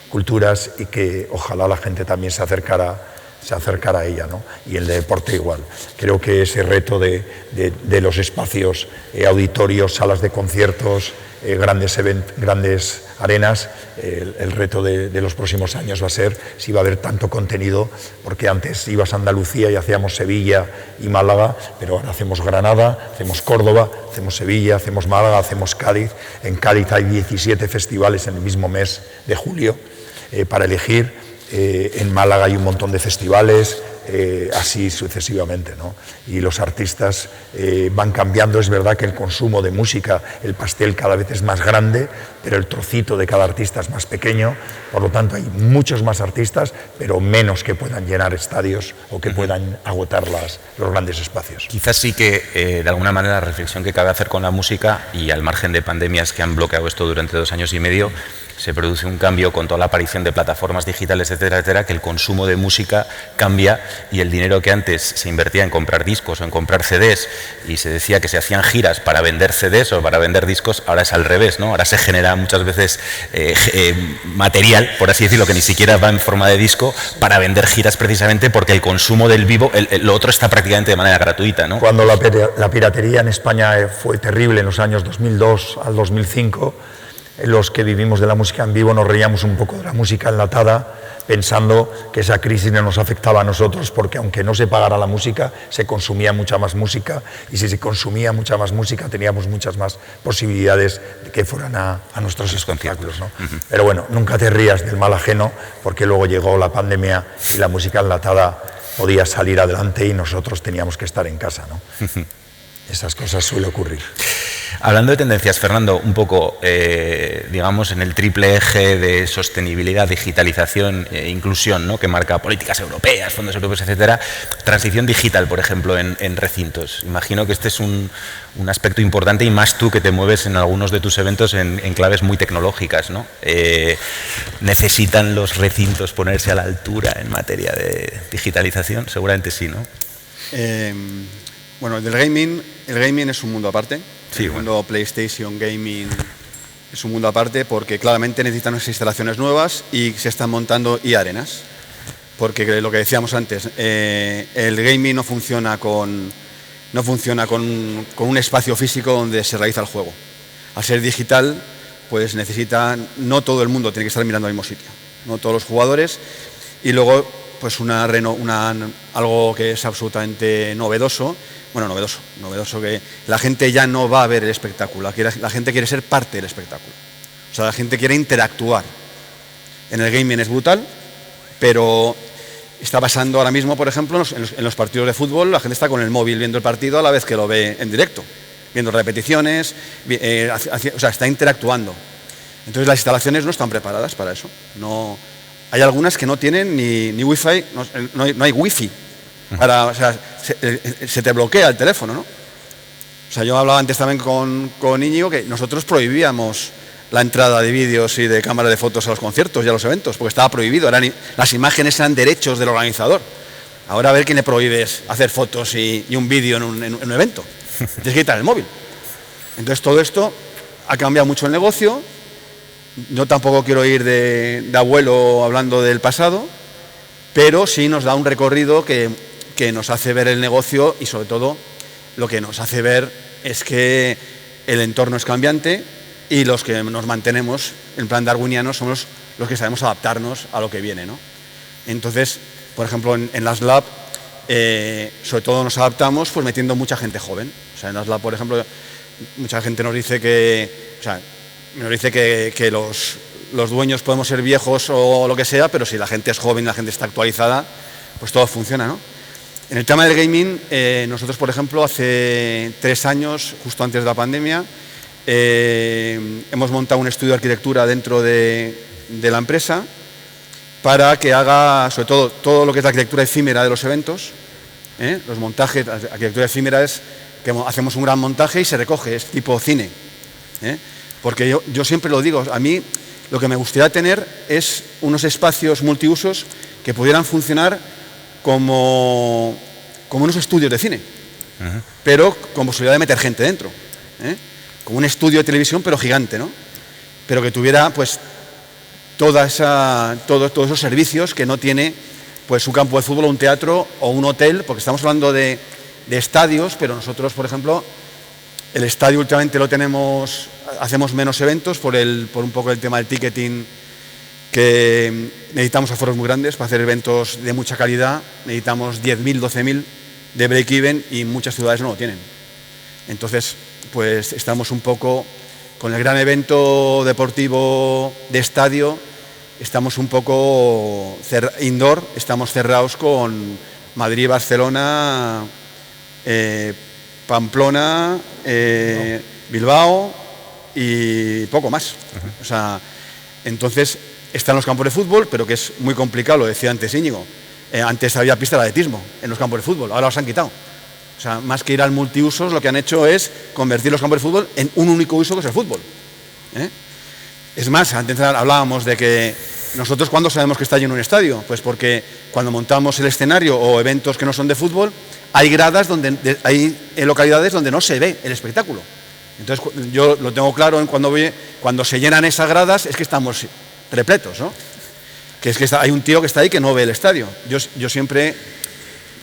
culturas, y que ojalá la gente también se acercara a ella, ¿no? Y el deporte igual. Creo que ese reto de los espacios, auditorios, salas de conciertos, grandes arenas, el reto de los próximos años va a ser si va a haber tanto contenido, porque antes ibas a Andalucía y hacíamos Sevilla y Málaga, pero ahora hacemos Granada, hacemos Córdoba, hacemos Sevilla, hacemos Málaga, hacemos Cádiz. En Cádiz hay 17 festivales en el mismo mes de julio para elegir. En Málaga hay un montón de festivales, así sucesivamente, ¿no? Y los artistas van cambiando. Es verdad que el consumo de música, el pastel cada vez es más grande, pero el trocito de cada artista es más pequeño. Por lo tanto, hay muchos más artistas, pero menos que puedan llenar estadios o que puedan agotar los grandes espacios. Quizás sí que, de alguna manera, la reflexión que cabe hacer con la música, y al margen de pandemias que han bloqueado esto durante 2 años y medio, se produce un cambio con toda la aparición de plataformas digitales, etcétera, etcétera, que el consumo de música cambia, y el dinero que antes se invertía en comprar discos o en comprar CDs, y se decía que se hacían giras para vender CDs o para vender discos, ahora es al revés, ¿no? Ahora se genera muchas veces material, por así decirlo, que ni siquiera va en forma de disco, para vender giras, precisamente porque el consumo del vivo, lo otro está prácticamente de manera gratuita, ¿no? Cuando la piratería en España fue terrible en los años 2002 al 2005, los que vivimos de la música en vivo nos reíamos un poco de la música enlatada, pensando que esa crisis no nos afectaba a nosotros, porque aunque no se pagara la música, se consumía mucha más música, y si se consumía mucha más música teníamos muchas más posibilidades de que fueran a nuestros espectáculos, ¿no? Pero bueno, nunca te rías del mal ajeno, porque luego llegó la pandemia y la música enlatada podía salir adelante y nosotros teníamos que estar en casa, ¿no? Esas cosas suelen ocurrir. Hablando de tendencias, Fernando, un poco, digamos, en el triple eje de sostenibilidad, digitalización e inclusión, ¿no?, que marca políticas europeas, fondos europeos, etcétera, transición digital, por ejemplo, en recintos. Imagino que este es un aspecto importante, y más tú que te mueves en algunos de tus eventos en claves muy tecnológicas, ¿no? ¿Necesitan los recintos ponerse a la altura en materia de digitalización? Seguramente sí, ¿no? Bueno, el gaming es un mundo aparte. Sí, el mundo PlayStation Gaming es un mundo aparte, porque claramente necesitan unas instalaciones nuevas, y se están montando arenas, porque lo que decíamos antes, el gaming no funciona con un espacio físico donde se realiza el juego. Al ser digital, pues no todo el mundo tiene que estar mirando al mismo sitio, no todos los jugadores, y luego pues algo que es absolutamente novedoso, que la gente ya no va a ver el espectáculo, la gente quiere ser parte del espectáculo, o sea, la gente quiere interactuar. En el gaming es brutal, pero está pasando ahora mismo, por ejemplo, en los partidos de fútbol, la gente está con el móvil viendo el partido a la vez que lo ve en directo, viendo repeticiones, o sea, está interactuando. Entonces las instalaciones no están preparadas para eso. No, hay algunas que no tienen ni wifi, no hay wifi. O sea, se te bloquea el teléfono, ¿no? O sea, yo hablaba antes también con Íñigo que nosotros prohibíamos la entrada de vídeos y de cámara de fotos a los conciertos y a los eventos, porque estaba prohibido, las imágenes eran derechos del organizador. Ahora a ver quién le prohíbes hacer fotos y un vídeo en un evento. Tienes que quitar el móvil. Entonces todo esto ha cambiado mucho el negocio. Yo tampoco quiero ir de abuelo hablando del pasado, pero sí nos da un recorrido que nos hace ver el negocio, y sobre todo lo que nos hace ver es que el entorno es cambiante, y los que nos mantenemos en plan darwiniano somos los que sabemos adaptarnos a lo que viene, ¿no? Entonces, por ejemplo, en las lab, sobre todo nos adaptamos pues metiendo mucha gente joven. O sea, en las lab, por ejemplo, mucha gente nos dice que los dueños podemos ser viejos o lo que sea, pero si la gente es joven, la gente está actualizada, pues todo funciona, ¿no? En el tema del gaming, nosotros, por ejemplo, hace 3 años, justo antes de la pandemia, hemos montado un estudio de arquitectura dentro de la empresa para que haga, sobre todo lo que es la arquitectura efímera de los eventos, los montajes. La arquitectura efímera es que hacemos un gran montaje y se recoge, es tipo cine. Porque yo siempre lo digo, a mí lo que me gustaría tener es unos espacios multiusos que pudieran funcionar como unos estudios de cine, pero con posibilidad de meter gente dentro, como un estudio de televisión pero gigante, ¿no? Pero que tuviera pues todos esos servicios que no tiene pues un campo de fútbol, un teatro o un hotel, porque estamos hablando de estadios, pero nosotros, por ejemplo, el estadio últimamente hacemos menos eventos por un poco el tema del ticketing, que necesitamos aforos muy grandes para hacer eventos de mucha calidad, necesitamos 10.000, 12.000 de break-even y muchas ciudades no lo tienen. Entonces, pues estamos un poco con el gran evento deportivo de estadio, estamos un poco indoor, estamos cerrados con Madrid, Barcelona, Pamplona, Bilbao y poco más. O sea, entonces están los campos de fútbol, pero que es muy complicado, lo decía antes Íñigo. Antes había pista de atletismo en los campos de fútbol, ahora los han quitado. O sea, más que ir al multiusos, lo que han hecho es convertir los campos de fútbol en un único uso, que es el fútbol. Es más, antes hablábamos de que nosotros, ¿cuándo sabemos que está lleno un estadio? Pues porque cuando montamos el escenario o eventos que no son de fútbol, hay gradas hay localidades donde no se ve el espectáculo. Entonces, yo lo tengo claro cuando se llenan esas gradas, es que estamos repletos, ¿no? Que es que hay un tío que está ahí que no ve el estadio. Yo siempre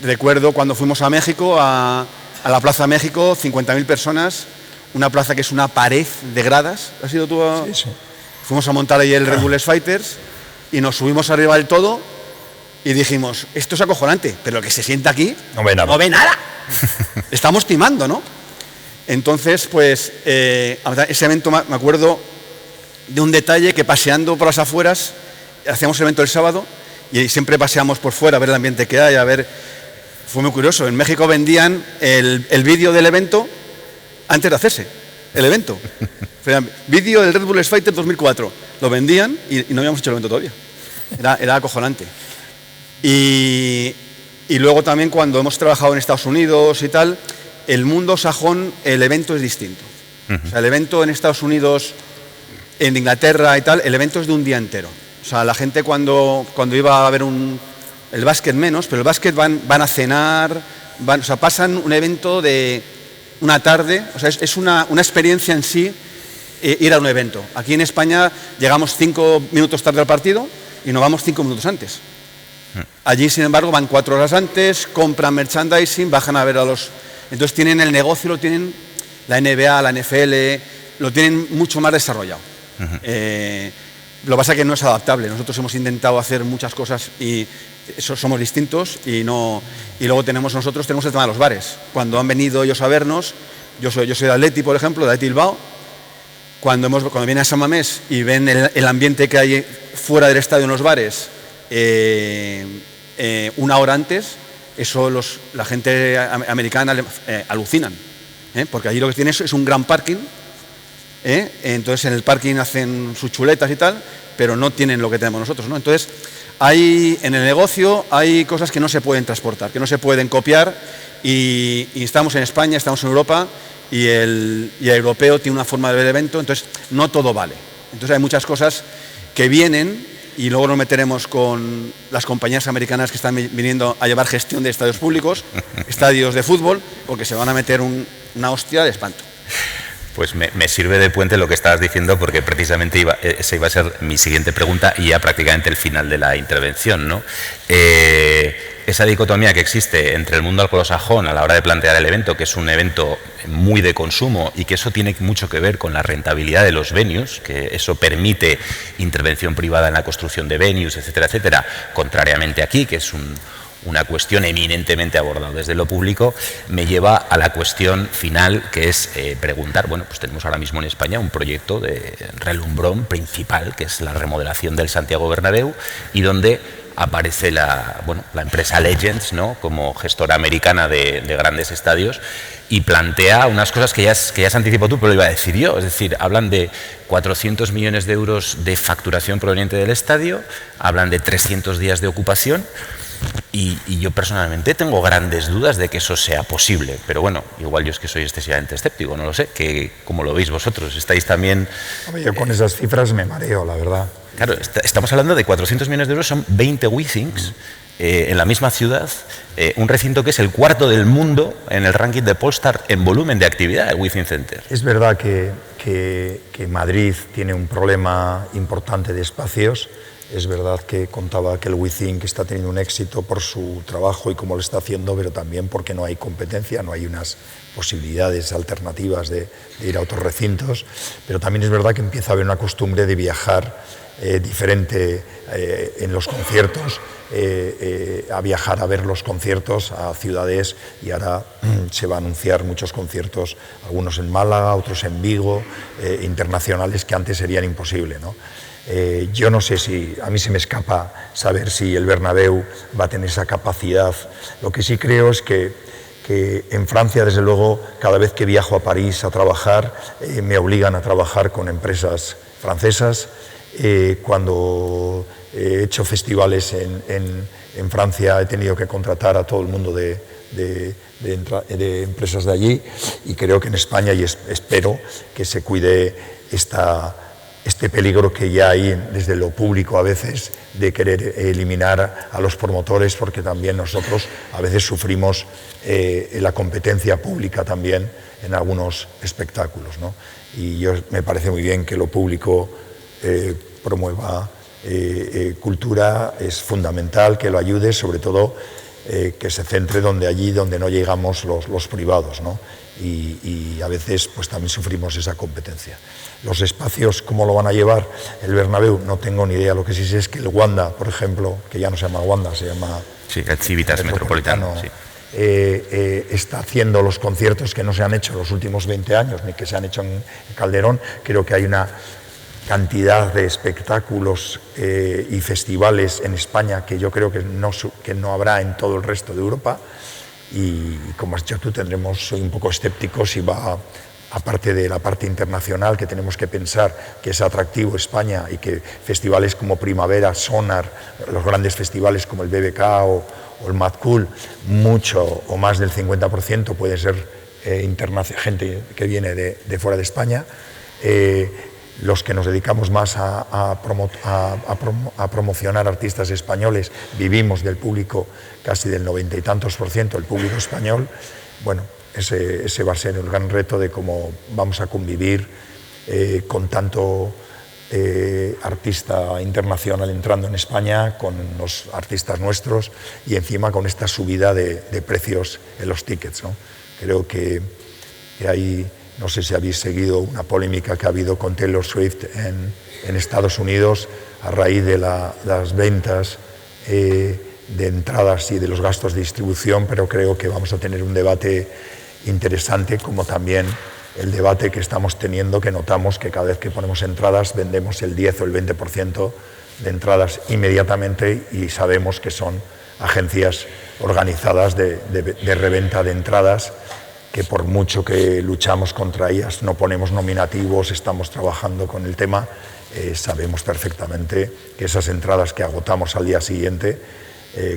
recuerdo cuando fuimos a México, a la Plaza México, 50.000 personas, una plaza que es una pared de gradas. ¿Has ido tú a...? Sí. Fuimos a montar ahí el Red Bull Fighters y nos subimos arriba del todo y dijimos, esto es acojonante, pero el que se sienta aquí no ve nada. Estamos timando, ¿no? Entonces, pues, ese evento me acuerdo de un detalle, que paseando por las afueras, hacíamos el evento el sábado y siempre paseamos por fuera a ver el ambiente que hay, fue muy curioso. En México vendían el vídeo del evento antes de hacerse el evento. Vídeo del Red Bull Fighter 2004. Lo vendían y no habíamos hecho el evento todavía. Era acojonante. Y luego también cuando hemos trabajado en Estados Unidos y tal, el mundo sajón, el evento es distinto. O sea, el evento en Estados Unidos, en Inglaterra y tal, el evento es de un día entero. O sea, la gente cuando iba a ver el básquet menos, pero el básquet van a cenar, pasan un evento de una tarde, o sea, es una experiencia en sí ir a un evento. Aquí en España llegamos 5 minutos tarde al partido y nos vamos 5 minutos antes. Allí, sin embargo, van 4 horas antes, compran merchandising, bajan a ver a los... Entonces tienen el negocio, lo tienen la NBA, la NFL, lo tienen mucho más desarrollado. Lo que pasa es que no es adaptable. Nosotros hemos intentado hacer muchas cosas y somos distintos y luego tenemos el tema de los bares. Cuando han venido ellos a vernos, yo soy de Atleti, por ejemplo, de Atleti Bilbao, cuando vienen a San Mamés y ven el ambiente que hay fuera del estadio en los bares, una hora antes, eso la gente americana alucinan, porque allí lo que tienen es un gran parking. Entonces en el parking hacen sus chuletas y tal, pero no tienen lo que tenemos nosotros, ¿no? Entonces en el negocio hay cosas que no se pueden transportar, que no se pueden copiar y estamos en España, estamos en Europa y el europeo tiene una forma de ver el evento, entonces no todo vale. Entonces hay muchas cosas que vienen y luego nos meteremos con las compañías americanas que están viniendo a llevar gestión de estadios públicos, estadios de fútbol, porque se van a meter una hostia de espanto. Pues me sirve de puente lo que estabas diciendo, porque precisamente esa iba a ser mi siguiente pregunta y ya prácticamente el final de la intervención, ¿no? esa dicotomía que existe entre el mundo anglosajón a la hora de plantear el evento, que es un evento muy de consumo y que eso tiene mucho que ver con la rentabilidad de los venues, que eso permite intervención privada en la construcción de venues, etcétera, etcétera, contrariamente aquí, que es una cuestión eminentemente abordada desde lo público, me lleva a la cuestión final, que es preguntar, bueno, pues tenemos ahora mismo en España un proyecto de relumbrón principal, que es la remodelación del Santiago Bernabéu, y donde aparece la empresa Legends, ¿no?, como gestora americana de grandes estadios, y plantea unas cosas que ya se anticipó tú, pero lo iba a decir yo. Es decir, hablan de 400 millones de euros de facturación proveniente del estadio, hablan de 300 días de ocupación, y yo personalmente tengo grandes dudas de que eso sea posible. Pero bueno, igual yo es que soy excesivamente escéptico, no lo sé. ¿Cómo lo veis vosotros? ¿Estáis también...? Yo con esas cifras me mareo, la verdad. Claro, estamos hablando de 400 millones de euros, son 20 WeThinks en la misma ciudad, un recinto que es el cuarto del mundo en el ranking de Polestar en volumen de actividad, el WeThink Center. Es verdad que Madrid tiene un problema importante de espacios. Es verdad que contaba que el WeThink está teniendo un éxito por su trabajo y cómo lo está haciendo, pero también porque no hay competencia, no hay unas posibilidades alternativas de ir a otros recintos. Pero también es verdad que empieza a haber una costumbre de viajar diferente en los conciertos, a viajar a ver los conciertos a ciudades, y ahora se va a anunciar muchos conciertos, algunos en Málaga, otros en Vigo, internacionales, que antes serían imposibles, ¿no? Yo no sé si, a mí se me escapa saber si el Bernabéu va a tener esa capacidad. Lo que sí creo es que en Francia, desde luego, cada vez que viajo a París a trabajar, me obligan a trabajar con empresas francesas. Cuando he hecho festivales en Francia, he tenido que contratar a todo el mundo de empresas de allí, y creo que en España, y espero que se cuide este peligro que ya hay desde lo público a veces, de querer eliminar a los promotores, porque también nosotros a veces sufrimos la competencia pública también en algunos espectáculos, ¿no? Y me parece muy bien que lo público promueva cultura, es fundamental que lo ayude, sobre todo que se centre allí donde no llegamos los privados, ¿no? Y a veces pues también sufrimos esa competencia. Los espacios, ¿cómo lo van a llevar? El Bernabéu, no tengo ni idea. Lo que sí sé es que el Wanda, por ejemplo, que ya no se llama Wanda, se llama... Sí, el Civitas Metropolitano, sí. Está haciendo los conciertos que no se han hecho en los últimos 20 años, ni que se han hecho en Calderón. Creo que hay una cantidad de espectáculos y festivales en España que yo creo que no habrá en todo el resto de Europa. Y como has dicho tú, soy un poco escéptico si va, aparte de la parte internacional, que tenemos que pensar que es atractivo España, y que festivales como Primavera, Sonar, los grandes festivales como el BBK o el Mad Cool, mucho o más del 50% puede ser gente que viene de fuera de España. Los que nos dedicamos más a promocionar artistas españoles vivimos del público, casi del 90 y tantos %, el público español. Bueno, ese va a ser el gran reto de cómo vamos a convivir con tanto artista internacional entrando en España, con los artistas nuestros, y encima con esta subida de precios en los tickets, ¿no? Creo que hay... No sé si habéis seguido una polémica que ha habido con Taylor Swift en Estados Unidos a raíz de las ventas de entradas y de los gastos de distribución, pero creo que vamos a tener un debate interesante, como también el debate que estamos teniendo, que notamos que cada vez que ponemos entradas vendemos el 10 o el 20% de entradas inmediatamente, y sabemos que son agencias organizadas de reventa de entradas, que por mucho que luchamos contra ellas, no ponemos nominativos, estamos trabajando con el tema, sabemos perfectamente que esas entradas que agotamos al día siguiente,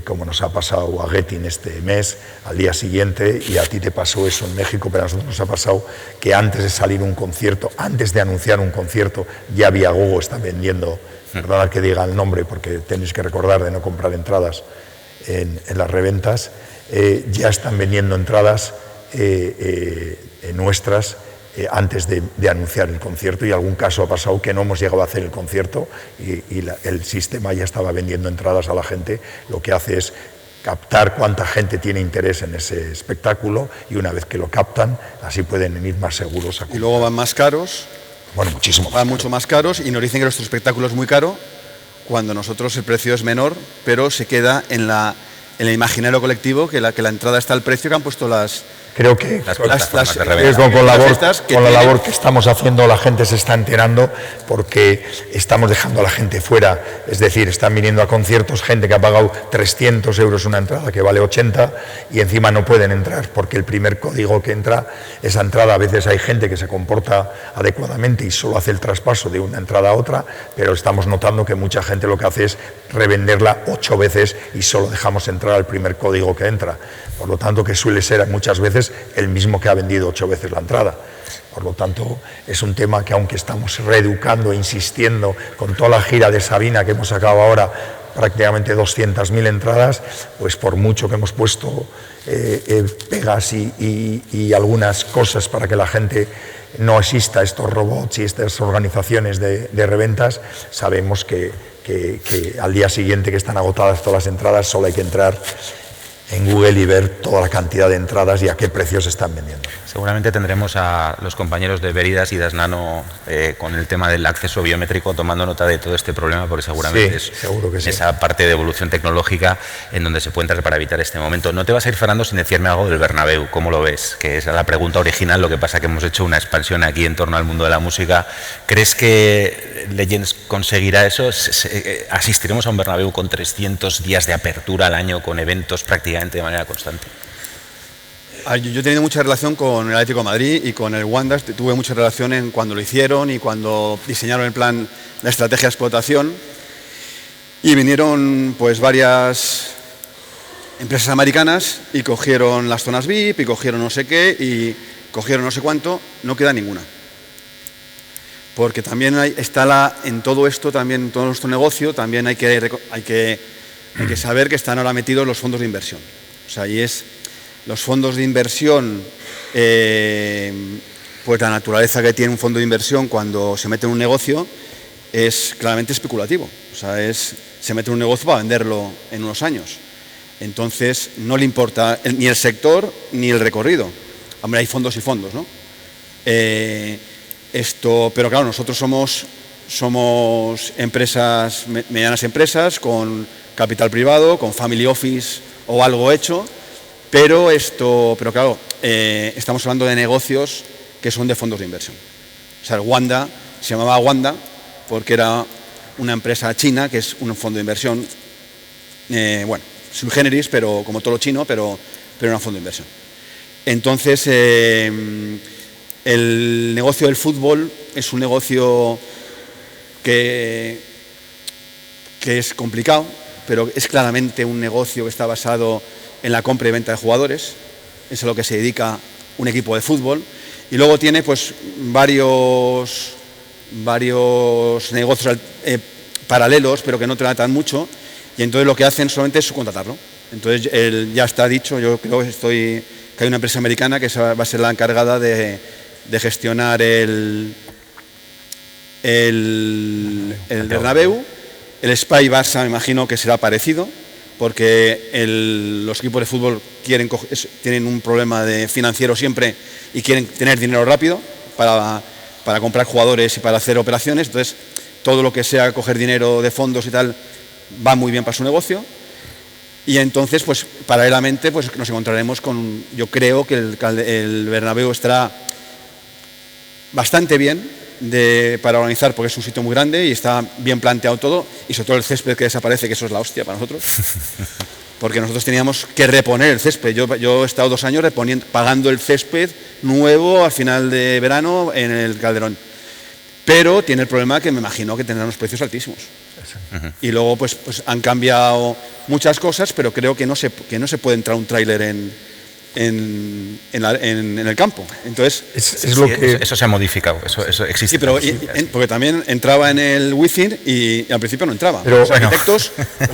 como nos ha pasado a Getin este mes, al día siguiente, y a ti te pasó eso en México, pero a nosotros nos ha pasado que antes de salir un concierto, antes de anunciar un concierto, ya Viagogo está vendiendo, perdonad que diga el nombre porque tenéis que recordar de no comprar entradas en las reventas, ya están vendiendo entradas nuestras antes de anunciar el concierto, y algún caso ha pasado que no hemos llegado a hacer el concierto y el sistema ya estaba vendiendo entradas a la gente. Lo que hace es captar cuánta gente tiene interés en ese espectáculo y una vez que lo captan, así pueden ir más seguros a comprar. Y luego van más caros. Bueno, muchísimo más van mucho más caros y nos dicen que nuestro espectáculo es muy caro, cuando nosotros el precio es menor, pero se queda en el imaginario colectivo que la entrada está al precio que han puesto las... Creo que con la labor que estamos haciendo la gente se está enterando porque estamos dejando a la gente fuera. Es decir, están viniendo a conciertos gente que ha pagado 300 euros una entrada que vale 80 y encima no pueden entrar porque el primer código que entra, esa entrada, a veces hay gente que se comporta adecuadamente y solo hace el traspaso de una entrada a otra, pero estamos notando que mucha gente lo que hace es revenderla 8 veces y solo dejamos entrar al primer código que entra. Por lo tanto, que suele ser muchas veces el mismo que ha vendido 8 veces la entrada. Por lo tanto, es un tema que aunque estamos reeducando e insistiendo con toda la gira de Sabina que hemos sacado ahora, prácticamente 200.000 entradas, pues por mucho que hemos puesto pegas y algunas cosas para que la gente no asista a estos robots y estas organizaciones de reventas, sabemos que al día siguiente que están agotadas todas las entradas, solo hay que entrar en Google y ver toda la cantidad de entradas y a qué precios se están vendiendo. Seguramente tendremos a los compañeros de Veridas y Dasnano con el tema del acceso biométrico tomando nota de todo este problema, porque seguramente sí, seguro que sí. Esa parte de evolución tecnológica en donde se puede entrar para evitar este momento. No te vas a ir, Fernando, sin decirme algo del Bernabéu. ¿Cómo lo ves? Que es la pregunta original, lo que pasa que hemos hecho una expansión aquí en torno al mundo de la música. ¿Crees que Legends conseguirá eso? ¿Asistiremos a un Bernabéu con 300 días de apertura al año, con eventos prácticamente de manera constante? Yo he tenido mucha relación con el Atlético de Madrid y con el Wanda, tuve mucha relación en cuando lo hicieron y cuando diseñaron el plan, la estrategia de explotación, y vinieron pues varias empresas americanas y cogieron las zonas VIP y cogieron no sé qué y cogieron no sé cuánto, no queda ninguna. Porque también en todo esto, también en todo nuestro negocio, también hay que saber que están ahora metidos los fondos de inversión. O sea, y los fondos de inversión, pues la naturaleza que tiene un fondo de inversión cuando se mete en un negocio es claramente especulativo. O sea, se mete en un negocio para venderlo en unos años. Entonces, no le importa ni el sector ni el recorrido. Hombre, hay fondos y fondos, ¿no? Pero claro, nosotros somos empresas, medianas empresas, con capital privado, con family office o algo hecho. Pero claro, estamos hablando de negocios que son de fondos de inversión. O sea, el Wanda se llamaba Wanda porque era una empresa china que es un fondo de inversión, bueno, sui generis, pero como todo lo chino, pero era un fondo de inversión. Entonces, el negocio del fútbol es un negocio que es complicado, pero es claramente un negocio que está basado en la compra y venta de jugadores. Eso es a lo que se dedica un equipo de fútbol. Y luego tiene pues varios negocios paralelos, pero que no tratan mucho, y entonces lo que hacen solamente es subcontratarlo. Entonces ya está dicho, yo creo que hay una empresa americana que va a ser la encargada de gestionar el Bernabéu. El Spy Barça me imagino que será parecido, porque los equipos de fútbol tienen un problema financiero siempre y quieren tener dinero rápido para comprar jugadores y para hacer operaciones. Entonces, todo lo que sea coger dinero de fondos y tal va muy bien para su negocio. Y entonces, pues paralelamente, pues nos encontraremos yo creo que el Bernabéu estará bastante bien para organizar, porque es un sitio muy grande y está bien planteado todo, y sobre todo el césped que desaparece, que eso es la hostia para nosotros, porque nosotros teníamos que reponer el césped. Yo he estado 2 años pagando el césped nuevo al final de verano en el Calderón, pero tiene el problema que me imagino que tendrán los precios altísimos. Y luego pues han cambiado muchas cosas, pero creo que no se puede entrar un tráiler en el campo. Entonces, eso se ha modificado, eso existe. Sí, pero porque también entraba en el wifi y al principio no entraba. Pero, los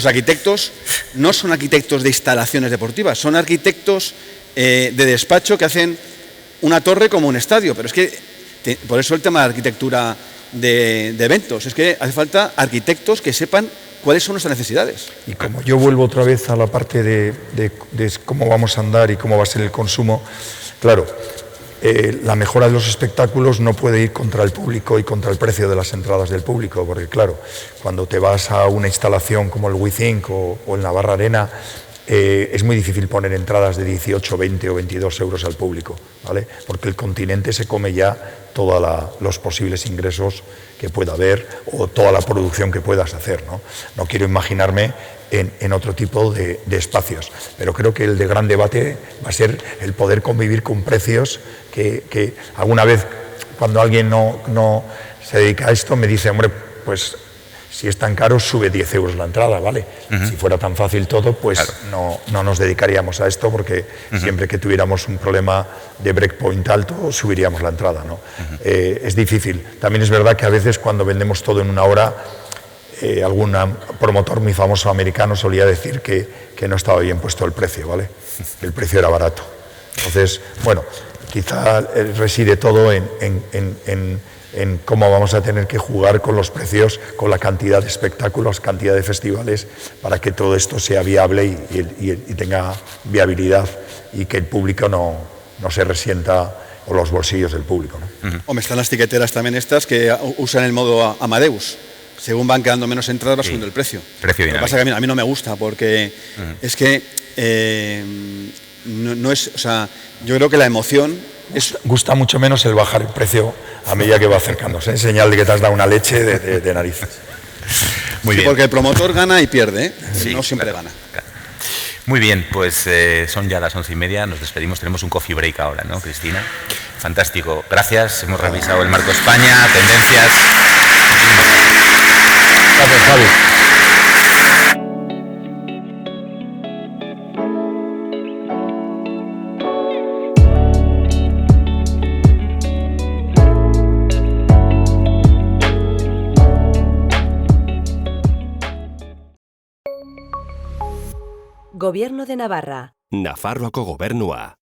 arquitectos no son arquitectos de instalaciones deportivas, son arquitectos de despacho que hacen una torre como un estadio. Pero es que por eso el tema de arquitectura de eventos, es que hace falta arquitectos que sepan cuáles son nuestras necesidades. Y como yo vuelvo otra vez a la parte de cómo vamos a andar y cómo va a ser el consumo, claro, la mejora de los espectáculos no puede ir contra el público y contra el precio de las entradas del público, porque claro, cuando te vas a una instalación como el WeThink o el Navarra Arena, es muy difícil poner entradas de 18, 20 o 22 euros al público, ¿vale? Porque el continente se come ya todos los posibles ingresos que pueda haber o toda la producción que puedas hacer, ¿no? No quiero imaginarme en otro tipo de espacios, pero creo que el de gran debate va a ser el poder convivir con precios que alguna vez cuando alguien no se dedica a esto me dice, hombre, pues si es tan caro, sube 10 euros la entrada, ¿vale? Si fuera tan fácil todo, pues claro, no nos dedicaríamos a esto porque siempre que tuviéramos un problema de breakpoint alto, subiríamos la entrada, ¿no? Es difícil. También es verdad que a veces cuando vendemos todo en una hora, algún promotor muy famoso americano solía decir que no estaba bien puesto el precio, ¿vale? El precio era barato. Entonces, bueno, quizá reside todo en cómo vamos a tener que jugar con los precios, con la cantidad de espectáculos, cantidad de festivales, para que todo esto sea viable y tenga viabilidad y que el público no se resienta o los bolsillos del público, ¿no? Hombre, están las tiqueteras también estas que usan el modo Amadeus. Según van quedando menos entradas, va subiendo el precio. Precio dinámico. Lo que pasa es que a mí no me gusta porque es que no es, o sea, yo creo que la emoción gusta mucho menos el bajar el precio a medida que va acercándose, señal de que te has dado una leche de narices. Muy bien. Porque el promotor gana y pierde, ¿eh? Sí, no siempre gana. Claro. Muy bien, pues son ya las 11:30, nos despedimos, tenemos un coffee break ahora, ¿no, Cristina? Fantástico, gracias, hemos revisado el marco España, tendencias. Gracias, Javi. Gobierno de Navarra. Nafarroako gobernua.